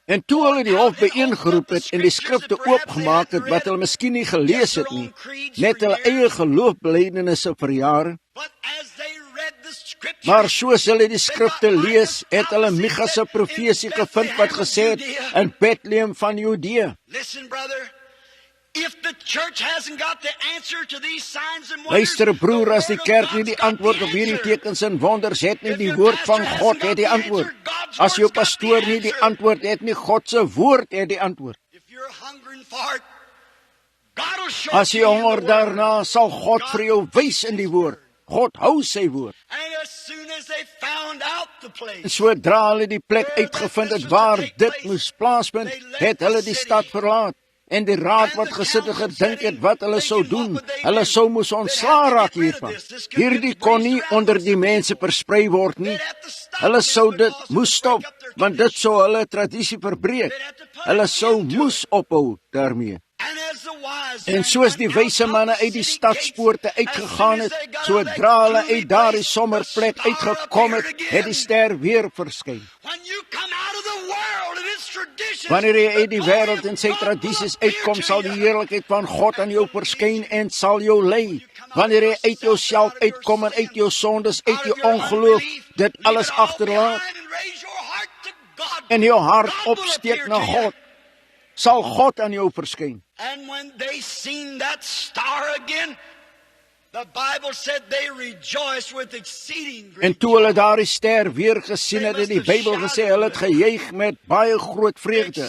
En toe hulle die hof byeengeroep het en die skrifte oopgemaak het, wat hulle miskien nie gelees het nie, net hulle eie geloofbelydenisse verjaar, maar soos hulle die skrifte lees, het hulle Micha se profesie gevind wat gesê het in Bethlehem van Judea. Luister broer, as die kerk nie die antwoord op hierdie tekens en wonders het nie, die woord van God het die antwoord. As jou pastoor nie die antwoord het nie, God se woord het die antwoord. As jy honger daarna, sal God vir jou wys in die woord. God hou sy woord. En sodra hulle die plek uitgevind het waar dit moes plaasvind, het hulle die stad verlaat. En die raad wat gesit het gedink het wat hulle sou doen, hulle sou moes ontslaa raak hiervan. Hierdie kon nie onder die mense versprei word nie. Hulle sou dit moes stop, want dit sou hulle tradisie verbreek. Hulle sou moes ophou daarmee. En soos die wyse manne uit die stadspoorte uitgegaan het, sodra hulle uit daardie sommerplek uitgekom het, het die ster weer verskyn. Wanneer jy uit die wêreld en sy tradisies uitkom, sal die heerlikheid van God aan jou verskyn en sal jou lei. Wanneer jy uit jouself uitkom en uit jou sondes, uit jou ongeloof, dit alles agterlaat en jou hart opsteek na God, sal God aan jou verskyn. And when they seen that star again, the Bible said they rejoiced with exceeding great En toe hulle daardie ster weer gesien het, het die Bybel gesê, hulle het gejuig met baie groot vreugde.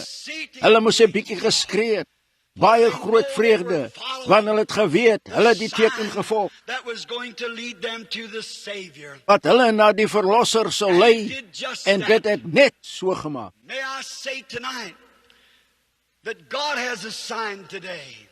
Hulle moes 'n bietjie geskree het. Baie groot vreugde, want hulle het geweet, hulle het die teken gevolg, that was going to lead them to the Savior. wat hulle na die Verlosser sou lei, en dit het net so gemaak. May I say tonight that God has a sign today.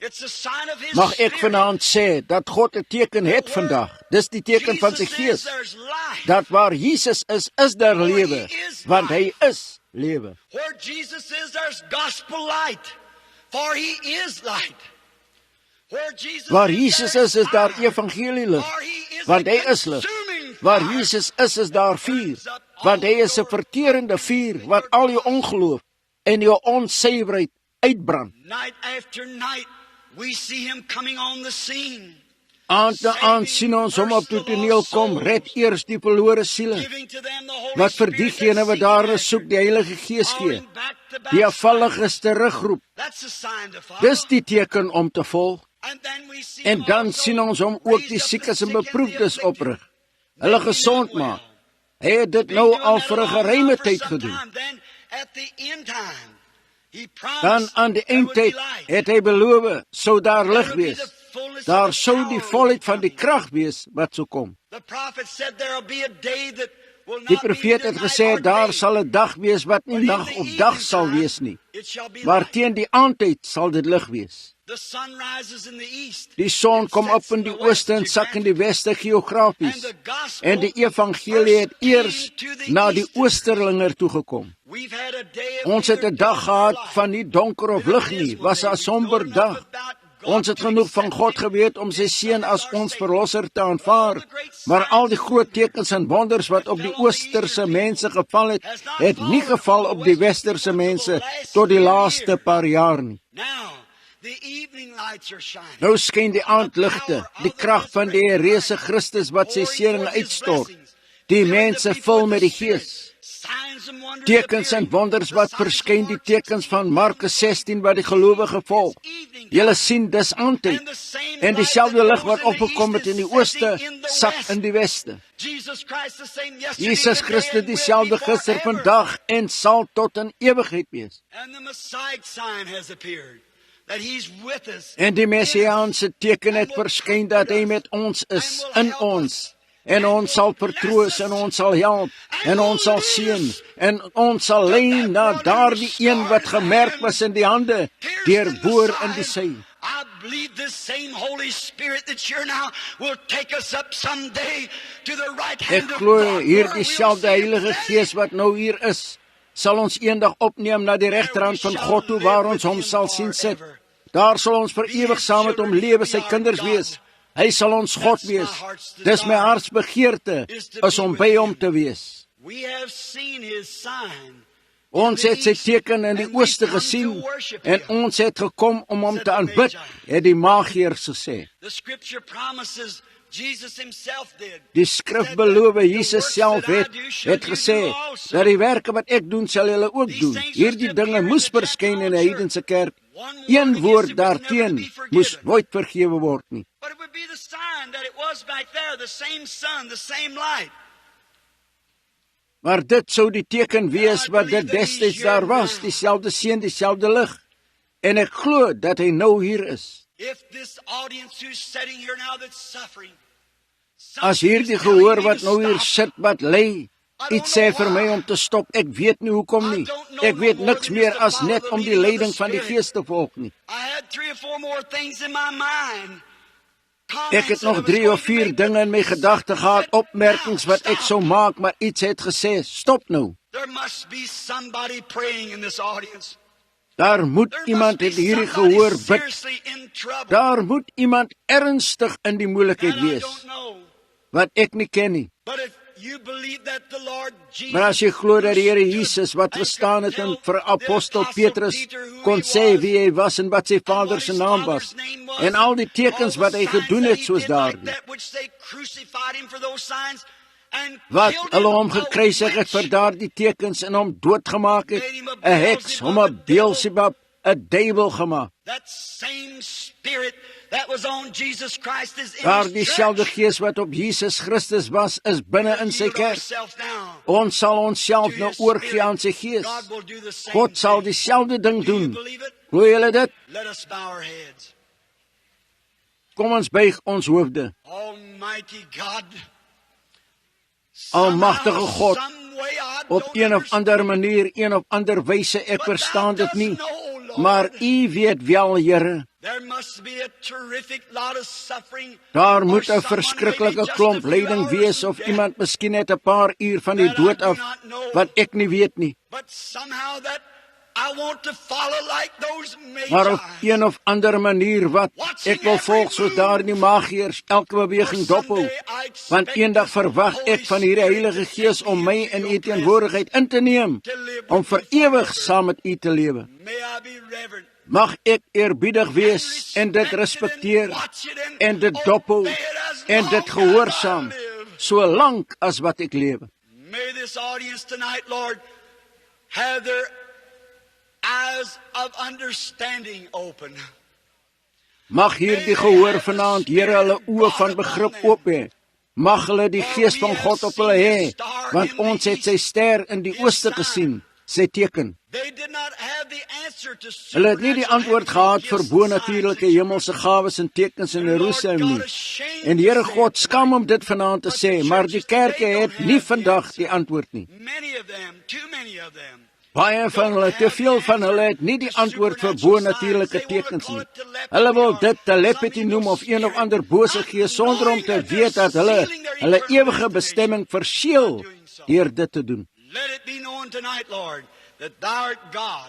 It's a sign of His Mag ek Spirit. vanaand sê, dat God 'n teken het vandag. Dis die teken van sy Jesus Gees. says there's life. Dat waar Jesus is daar lewe, want hy is lewe. Where Jesus is, there's gospel light. For He is light. Where Jesus Waar is, Jesus there's is daar fire. evangelie For He is want a hy is lig. consuming Waar fire. Jesus is daar vuur, want hy is 'n verterende vuur wat al jou ongeloof en jou onsuiverheid uitbrand. Night after night, we see Him coming on the scene. Aand na aand sien ons hom op die toneel kom, red eers die verlore siele, Giving to them the Holy wat vir Spirit diegene that wat seek daar Him is soek, die Heilige Gees after. gee. Calling back the Die backslider. afvalliges terugroep. That's a sign to follow. Dis die teken om te volg. And then we see En Him dan also sien ons hom ook die raise up siekes the en sick and the beproefdes afflicted. oprig, hulle gesond maak. Hy het dit nou al vir 'n geruime tyd gedoen. Then at the end time, He promised Dan aan die there would be eindtyd light. het hy beloof, sou daar There lig would be wees. the fullness of Daar the sou power die of volheid van die coming. krag wees wat sou kom. The prophet said there'll be a day that will Die not be profeet het neither gesê night or daar day, sal 'n dag wees wat nie but in nag the of evening dag sal time, wees nie, it shall be maar light. teen die aandtyd sal dit lig wees. The sun rises in the east. Die son and kom sets op in die the west ooste en sak in die weste And geografies. the gospel En die evangelie het first came eers to the na die eastern. oosterlinger toegekom. We've had a day of Ons het neither 'n dag dark gehad nor light. van nie donker of lig nie, was 'n somber dag. Ons het genoeg van God geweet om sy seun as ons verlosser te aanvaar, maar al die groot tekens en wonders wat op die oosterse mense geval het nie geval op die westerse mense tot die laaste paar jaar nie. Now, the evening lights are shining. Nou skyn die aandligte, die krag van die reëse Christus wat sy seëning uitstort. Die mense vul met die Gees. Signs and wonders Tekens en appearing. wonders wat verskyn, die tekens van Markus 16 wat die gelowige volg. Julle sien dis aandtyd. En dieselfde lig wat opgekom het in die ooste, sak in die weste. Jesus Christus dieselfde gister, vandag en sal tot in ewigheid wees. And the Messiah sign has appeared, that He's with us. En die Messiaanse teken het verskyn dat hy met ons is, in ons. En ons sal vertroos en ons sal help en ons sal seën en ons sal lei na daardie een wat gemerk was in die hande deur boor in die sy. I believe this same Holy Spirit that's here now will take us up someday to the right Ek hand of glo God. hier where we'll dieselfde see Him Heilige face. Gees wat nou hier is, sal ons eendag opneem na die regterhand van God toe waar ons hom sal sien sit. Daar sal ons vir ewig saam met hom lewe, sy kinders wees. Hy sal ons God wees. Dis my hartsbegeerte, is om by hom te wees. We have seen His sign. Ons het sy teken in die ooste gesien en ons het gekom om hom te aanbid, het die Magiërs gesê. The scripture promises Jesus Himself did. Die skrif beloof, Jesus self het gesê, dat die werke wat ek doen, sal julle ook doen. Hierdie dinge moes verskyn in die heidense kerk. Een woord daarteen moes nooit vergewe word nie. But it would be the sign that it was back there, the same sun, the same light. Maar dit sou die teken wees wat dit destyds daar was, dieselfde seën, dieselfde lig. En ek glo dat hy nou hier is. If this audience who's sitting here now that's suffering, As hierdie gehoor wat nou hier sit, wat ly, iets sê vir my om te stop, ek weet nie hoekom nie. Ek weet niks meer as net om die leiding van die Gees te volg nie. I had 3 or 4 more things in my mind. Ek het nog 3 of 4 dinge in my gedagte gehad, opmerkings wat ek sou maak, maar iets het gesê, stop nou. There must be somebody praying in this audience. Daar moet There must iemand be het hierdie somebody gehoor bid. seriously in trouble. Daar moet iemand ernstig in die moeilikheid And I wees, don't know. wat ek nie ken nie. But if you believe that the Lord Jesus, Maar as jy glo dat die Here Jesus wat gestaan het en vir apostel Petrus kon sê wie hy was en wat sy Vader se naam was, en al die tekens wat hy gedoen het soos daardie, wat hulle hom gekruisig het vir daardie tekens en hom doodgemaak het, 'n heks, hom 'n Beelzebub, 'n duiwel gemaak. Daardie selfde gees wat op Jesus Christus was, is binne in sy kerk. Ons sal onsself nou oorgee aan sy gees. God sal dieselfde ding doen. Glo julle dit? Kom ons buig ons hoofde. Almagtige God, op een of ander manier, een of ander wyse, ek verstaan dit nie, maar U weet wel, Here. Daar moet 'n verskriklike klomp lyding wees, of iemand miskien net 'n paar uur van die dood af, wat ek nie weet nie. Maar op een of ander manier wat ek wil volg soos daar in die magiërs elke beweging dophou, want eendag verwag ek van hierdie Heilige Gees om my in U teenwoordigheid in te neem, om vir ewig saam met U te lewe. Mag ek eerbiedig wees en dit respekteer en dit dophou en dit gehoorsaam, so lank as wat ek lewe. May this audience tonight, Lord, have their eyes of understanding open. Mag hierdie gehoor vanaand, Here, hulle oë van begrip oop hê. Mag hulle die Gees van God op hulle hê, want ons het sy ster in die ooste gesien, sy teken. Hulle het nie die antwoord gehad vir bonatuurlike hemelse gawes en tekens in Jerusalem nie. En Here God skam om dit vanaand te sê, maar die kerke het nie vandag die antwoord nie. Baie van hulle, te veel van hulle het nie die antwoord vir bonatuurlike tekens nie. Hulle wil dit telepathy noem of een of ander bose gees sonder om te weet dat hulle ewige bestemming verseël deur dit te doen.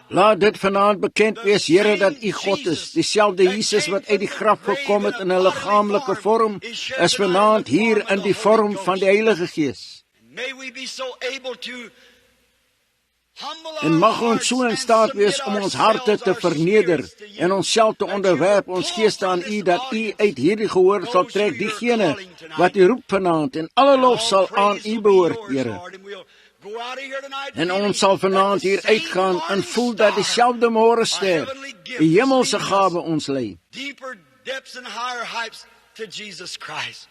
Laat dit vanaand bekend wees, Here, dat U God is. Dieselfde Jesus wat uit die graf gekom het in 'n liggaamlike vorm, is vanaand hier in die vorm van die Heilige Gees. En mag ons so in staat wees om ons harte te verneder en onsself te onderwerp, ons geeste aan U, dat U uit hierdie gehoor sal trek diegene wat U roep vanaand, en alle lof sal aan U behoort, Here. En ons sal vanaand hier uitgaan en voel dat dieselfde môrester, die hemelse gawe ons lei. Deeper depths and higher heights to Jesus Christ.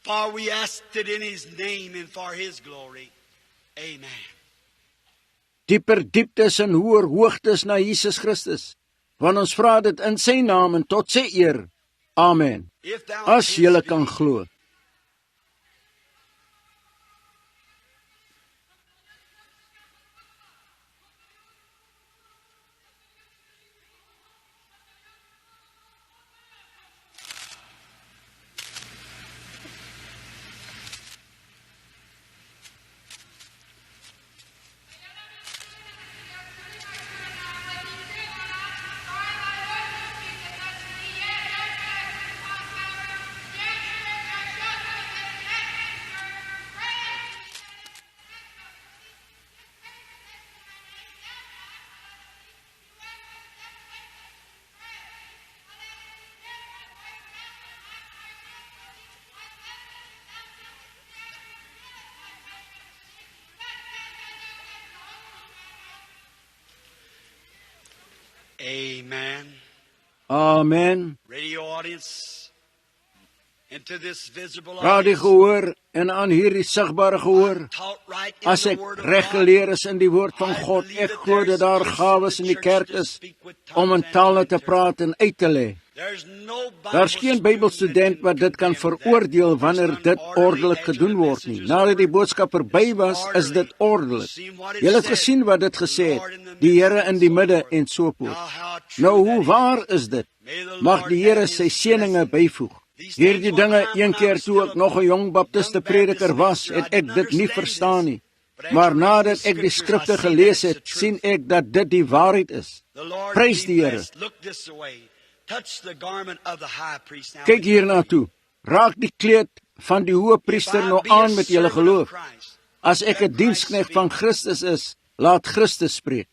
For we asked it in His name and for His glory. Amen. Dieper dieptes en hoër hoogtes na Jesus Christus, want ons vra dit in sy naam en tot sy eer. Amen. As julle kan glo. Amen. Amen. Radio audience, into this visible Radio gehoor en aan hierdie sigbare gehoor. As ek reg geleer is in die woord van God, ek glo dat daar gawes in die kerk is om in tale te praat en uit te lê. Daar's geen Bybelstudent wat dit kan veroordeel wanneer dit ordelik gedoen word nie. Nadat die boodskap verby was, is dit ordelik. Julle het gesien wat dit gesê het, die Here in die midde en so voort. Nou, hoe waar is dit? Mag die Here sy seëninge byvoeg. Hierdie dinge, een keer toe ek nog 'n jong baptiste prediker was, het ek dit nie verstaan nie. Maar nadat ek die skrifte gelees het, sien ek dat dit die waarheid is. Prys die Here. Kyk hierna toe. Raak die kleed van die hoëpriester nou aan met julle geloof. As ek 'n diensknegt van Christus is, laat Christus spreek.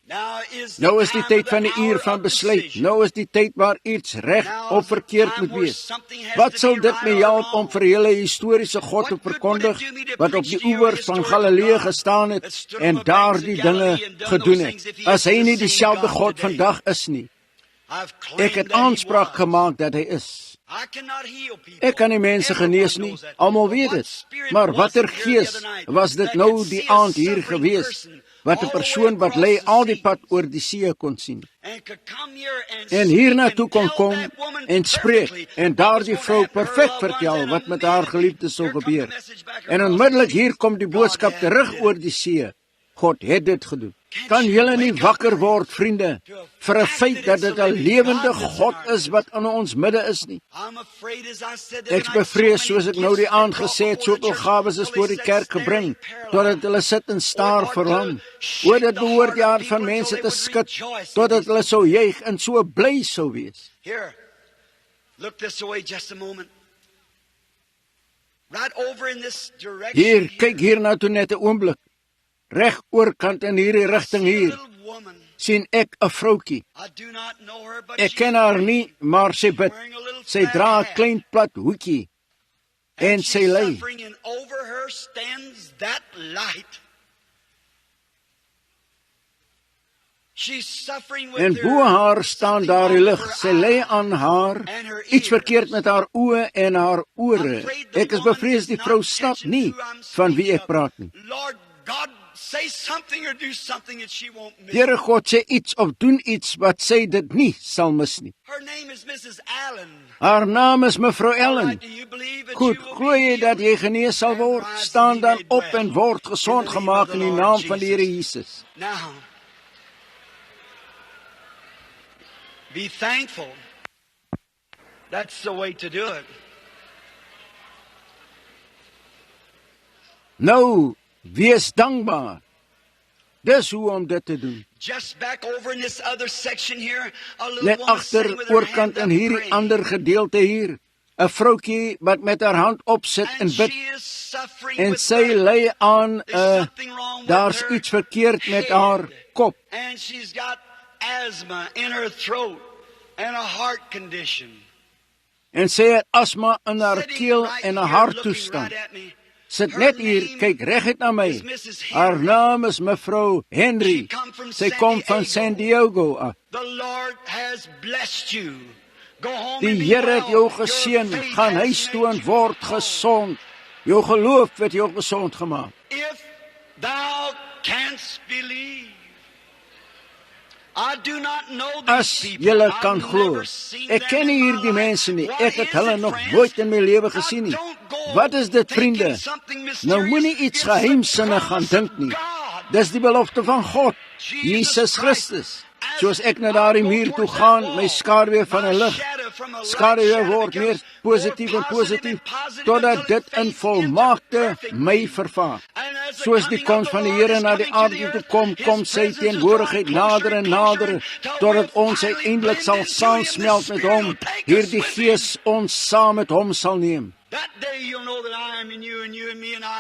Nou is die tyd van die uur van besluit. Nou is die tyd waar iets reg of verkeerd moet wees. Wat sal dit my help om vir julle historiese God te verkondig, wat op die oewers van Galilea gestaan het en daar die dinge gedoen het, as hy nie dieselfde God vandag is nie? Ek het aanspraak gemaak dat hy is. Ek kan nie mense genees nie, almal weet dit. Maar watter gees was dit nou die aand hier gewees, wat 'n persoon wat lê al die pad oor die see kon sien, en hiernatoe kon kom en spreek, en daardie vrou perfek vertel wat met haar geliefde sou gebeur. En onmiddellik hier kom die boodskap terug oor die see. God het dit gedoen. Kan julle nie wakker word, vriende, vir 'n feit dat dit 'n lewende God is wat in ons midde is nie? Ek bevrees, soos ek nou die aand gesê het, soveel gawes is voor die kerk gebring, totdat hulle sit en staar vir hom. O, dit behoort die hart van mense te skud, totdat hulle sou juig en so bly sou wees. Here, look this way just a moment. Right over in this direction. Hier, kyk hiernatoe net 'n oomblik. Reg oorkant in hierdie rigting hier, sien ek 'n vroutjie. Ek ken haar nie, maar sy bid. Sy dra 'n klein plat hoedjie en sy lê. En bo haar staan daar die lig. Sy lê aan haar, iets verkeerd met haar oë en haar ore. Ek is bevrees die vrou snap nie van wie ek praat nie. Here God sê iets of doen iets wat sy dit nie sal mis nie. Haar naam is mevrou Ellen. Goed, glo jy dat jy genees sal word? Staan dan op en word gesond gemaak in die naam van die Here Jesus. Be thankful. That's the way to do it. Nou, wees dankbaar. Dis hoe om dit te doen. Net agter oorkant in hierdie ander gedeelte hier, 'n vroutjie wat met haar hand opsit en bid. En sy lê aan daar's iets verkeerd met haar kop. And she's got asthma in her throat and a heart condition. En sy het asma in haar keel en 'n harttoestand. Sit net hier, kyk reguit na my. Haar naam is mevrou Henry. Sy kom van San Diego af. Die Here het jou geseën. Gaan huis toe en word gesond. Jou geloof het jou gesond gemaak. If thou canst believe. As julle kan glo. Ek ken nie hierdie mense nie. Ek het hulle nog nooit in my lewe gesien nie. Wat is dit, vriende? Nou moenie iets geheimsinnig gaan dink nie. Dis die belofte van God, Jesus Christus. Soos ek na daardie muur toe gaan, my skaduwee van 'n lig. Skaduwee word meer positief en positief, totdat dit in volmaakte my vervaar. Soos die koms van die Here na die aarde toe kom, kom sy teenwoordigheid nader en nader, totdat ons uiteindelik sal saamsmelt met hom, hierdie Gees ons saam met hom sal neem.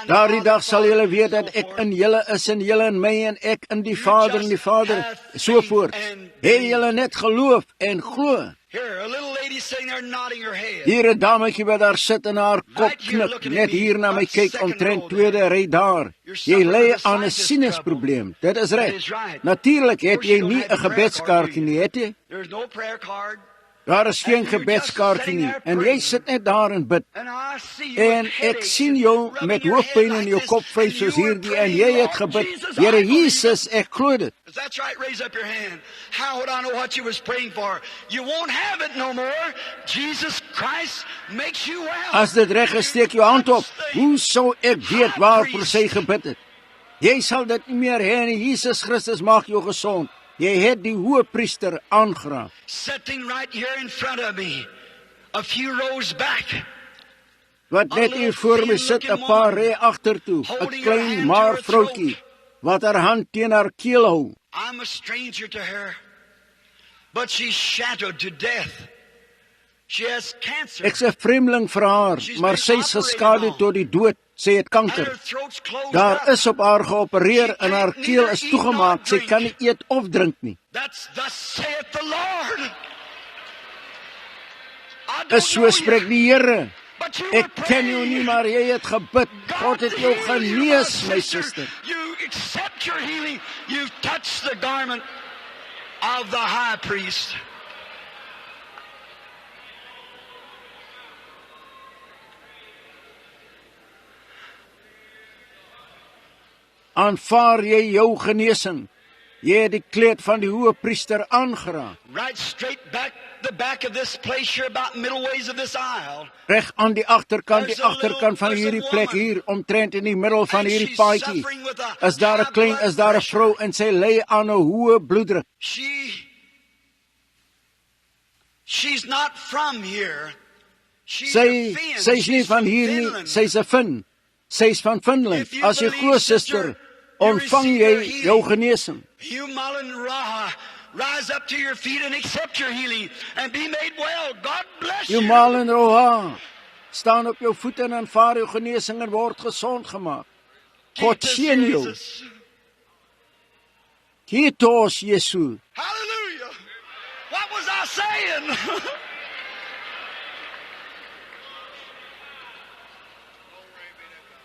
Daardie dag sal julle weet dat ek in julle is en julle in my en ek in die Vader en die Vader, so voort. Hê julle net geloof en glo. Hier 'n dametjie wat daar sit en haar kop knik, net hier na my kyk, omtrent tweede ry daar. Jy ly aan 'n sinusprobleem, dit is reg. Natuurlik het jy nie 'n gebedskaartjie nie, het jy? Daar is geen gebedskaartjie nie, en jy sit net daar en bid. En ek sien jou met hoofpyn in jou kop vry soos hierdie, en jy het gebid, Here Jesus, ek glo dit. That's right, raise up your hand. How would I know what you was praying for? You won't have it no more. Jesus Christ makes you well. As dit reg is, steek jou hand op. Hoe sou ek weet waarvoor sy gebid het? Jy sal dit nie meer hê nie. Jesus Christus maak jou gesond. Jy het die hoëpriester aangeraak. Sitting right here in front of me, a few rows back. Wat net hier voor my sit, 'n paar ry agtertoe, 'n klein maar vroutjie wat haar hand teen haar keel hou. I'm a stranger to her, but she's shattered to death. She has cancer. Ek's 'n vreemdeling vir haar, maar sy is geskadu tot die dood. Sy het kanker. Daar is op haar geopereer en haar keel is toegemaak. Sy kan nie eet of drink nie. Dis so spreek die Here. Ek ken jou nie, maar jy het gebid. God het jou genees, my suster. You accept your healing. You've touched the garment of the high priest. Aanvaar jy jou genesing. Jy het die kleed van die hoë priester aangeraak. Right straight back the back of this place here about middle ways of this aisle. Reg aan die agterkant van hierdie plek hier, omtrent in die middel van hierdie paadjie. Is daar 'n vrou en sy ly aan 'n hoë bloeddruk. She's not from here. Sy's nie van hier nie, sy's 'n Fin. Sy's van Finland. As jy glo, suster, ontvang jy jou genesing. You Malin Raha, rise up to your feet and accept your healing and be made well. God bless you. You Malin Raha, staan op jou voete en aanvaar jou genesing en word gesond gemaak. God seën jou. Kiitos Jesu. Hallelujah. What was I saying?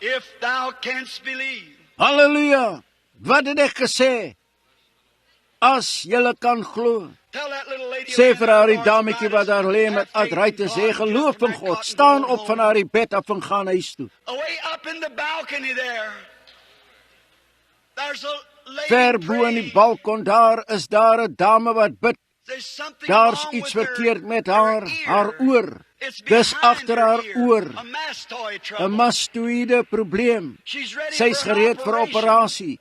If thou canst believe. Halleluja. Wat het ek gesê? As jy kan glo. Sê vir haar die dametjie wat daar lê met artritis, sê geloof in God. Staan op van haar bed af en gaan huis toe. Away up in the balcony there. There's a lady Ver bo in die balkon daar is daar 'n dame wat bid. Daar's iets verkeerd met haar oor. Dis agter haar oor. 'n mastoïde probleem. Sy's gereed vir operasie.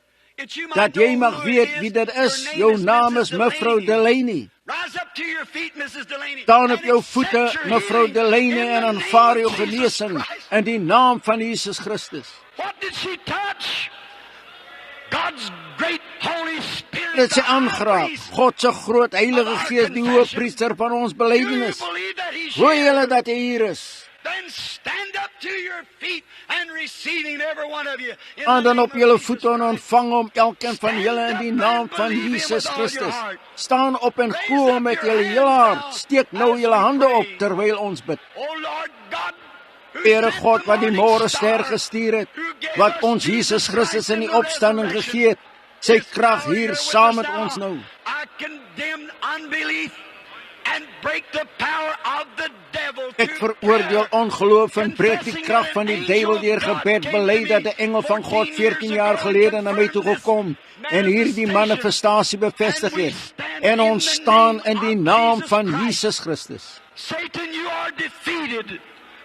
Dat jy mag weet wie dit is. Jou naam is Mevrou Delaney. Staan op jou voete, Mevrou Delaney, en aanvaar jou genesing in die naam van Jesus Christus. Dit sy aangeraak. God se groot Heilige Gees, die Hoëpriester van ons belydenis. Hoor julle dat hy hier is? En dan op julle voete en ontvang hom, elkeen van julle, in die naam van Jesus Christus. Staan op en glo met julle hele hart. Steek nou julle hande op terwyl ons bid. Here God, wat die môrester gestuur het, wat ons Jesus Christus in die opstanding gegee het, sy krag hier saam met ons nou. Ek veroordeel ongeloof en breek die krag van die duiwel deur gebed bely dat 'n engel van God 14 jaar gelede na my toe gekom en hierdie manifestasie bevestig het. En ons staan in die naam van Jesus Christus. Satan, you are defeated.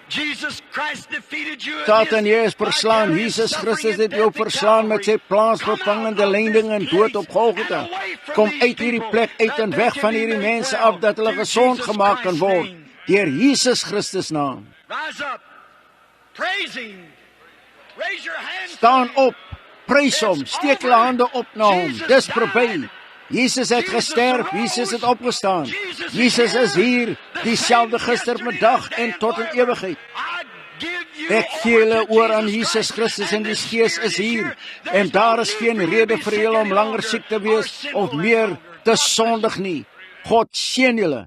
Jesus Christ defeated you. Satan, jy is verslaan. Jesus Christus het jou verslaan met sy plaatsvervangende lyding en dood op Golgotha. Kom uit hierdie plek uit en weg van hierdie mense af dat hulle gesond gemaak kan word deur Jesus Christus naam. Staan op, prys hom, steek julle hande op na hom. Dis verby. Jesus het gesterf, Jesus het opgestaan. Jesus is hier, dieselfde gister, vandag en tot in ewigheid. Ek gee julle oor aan Jesus Christus en die Gees is hier. En daar is geen rede vir julle om langer siek te wees of meer te sondig nie. God seën julle.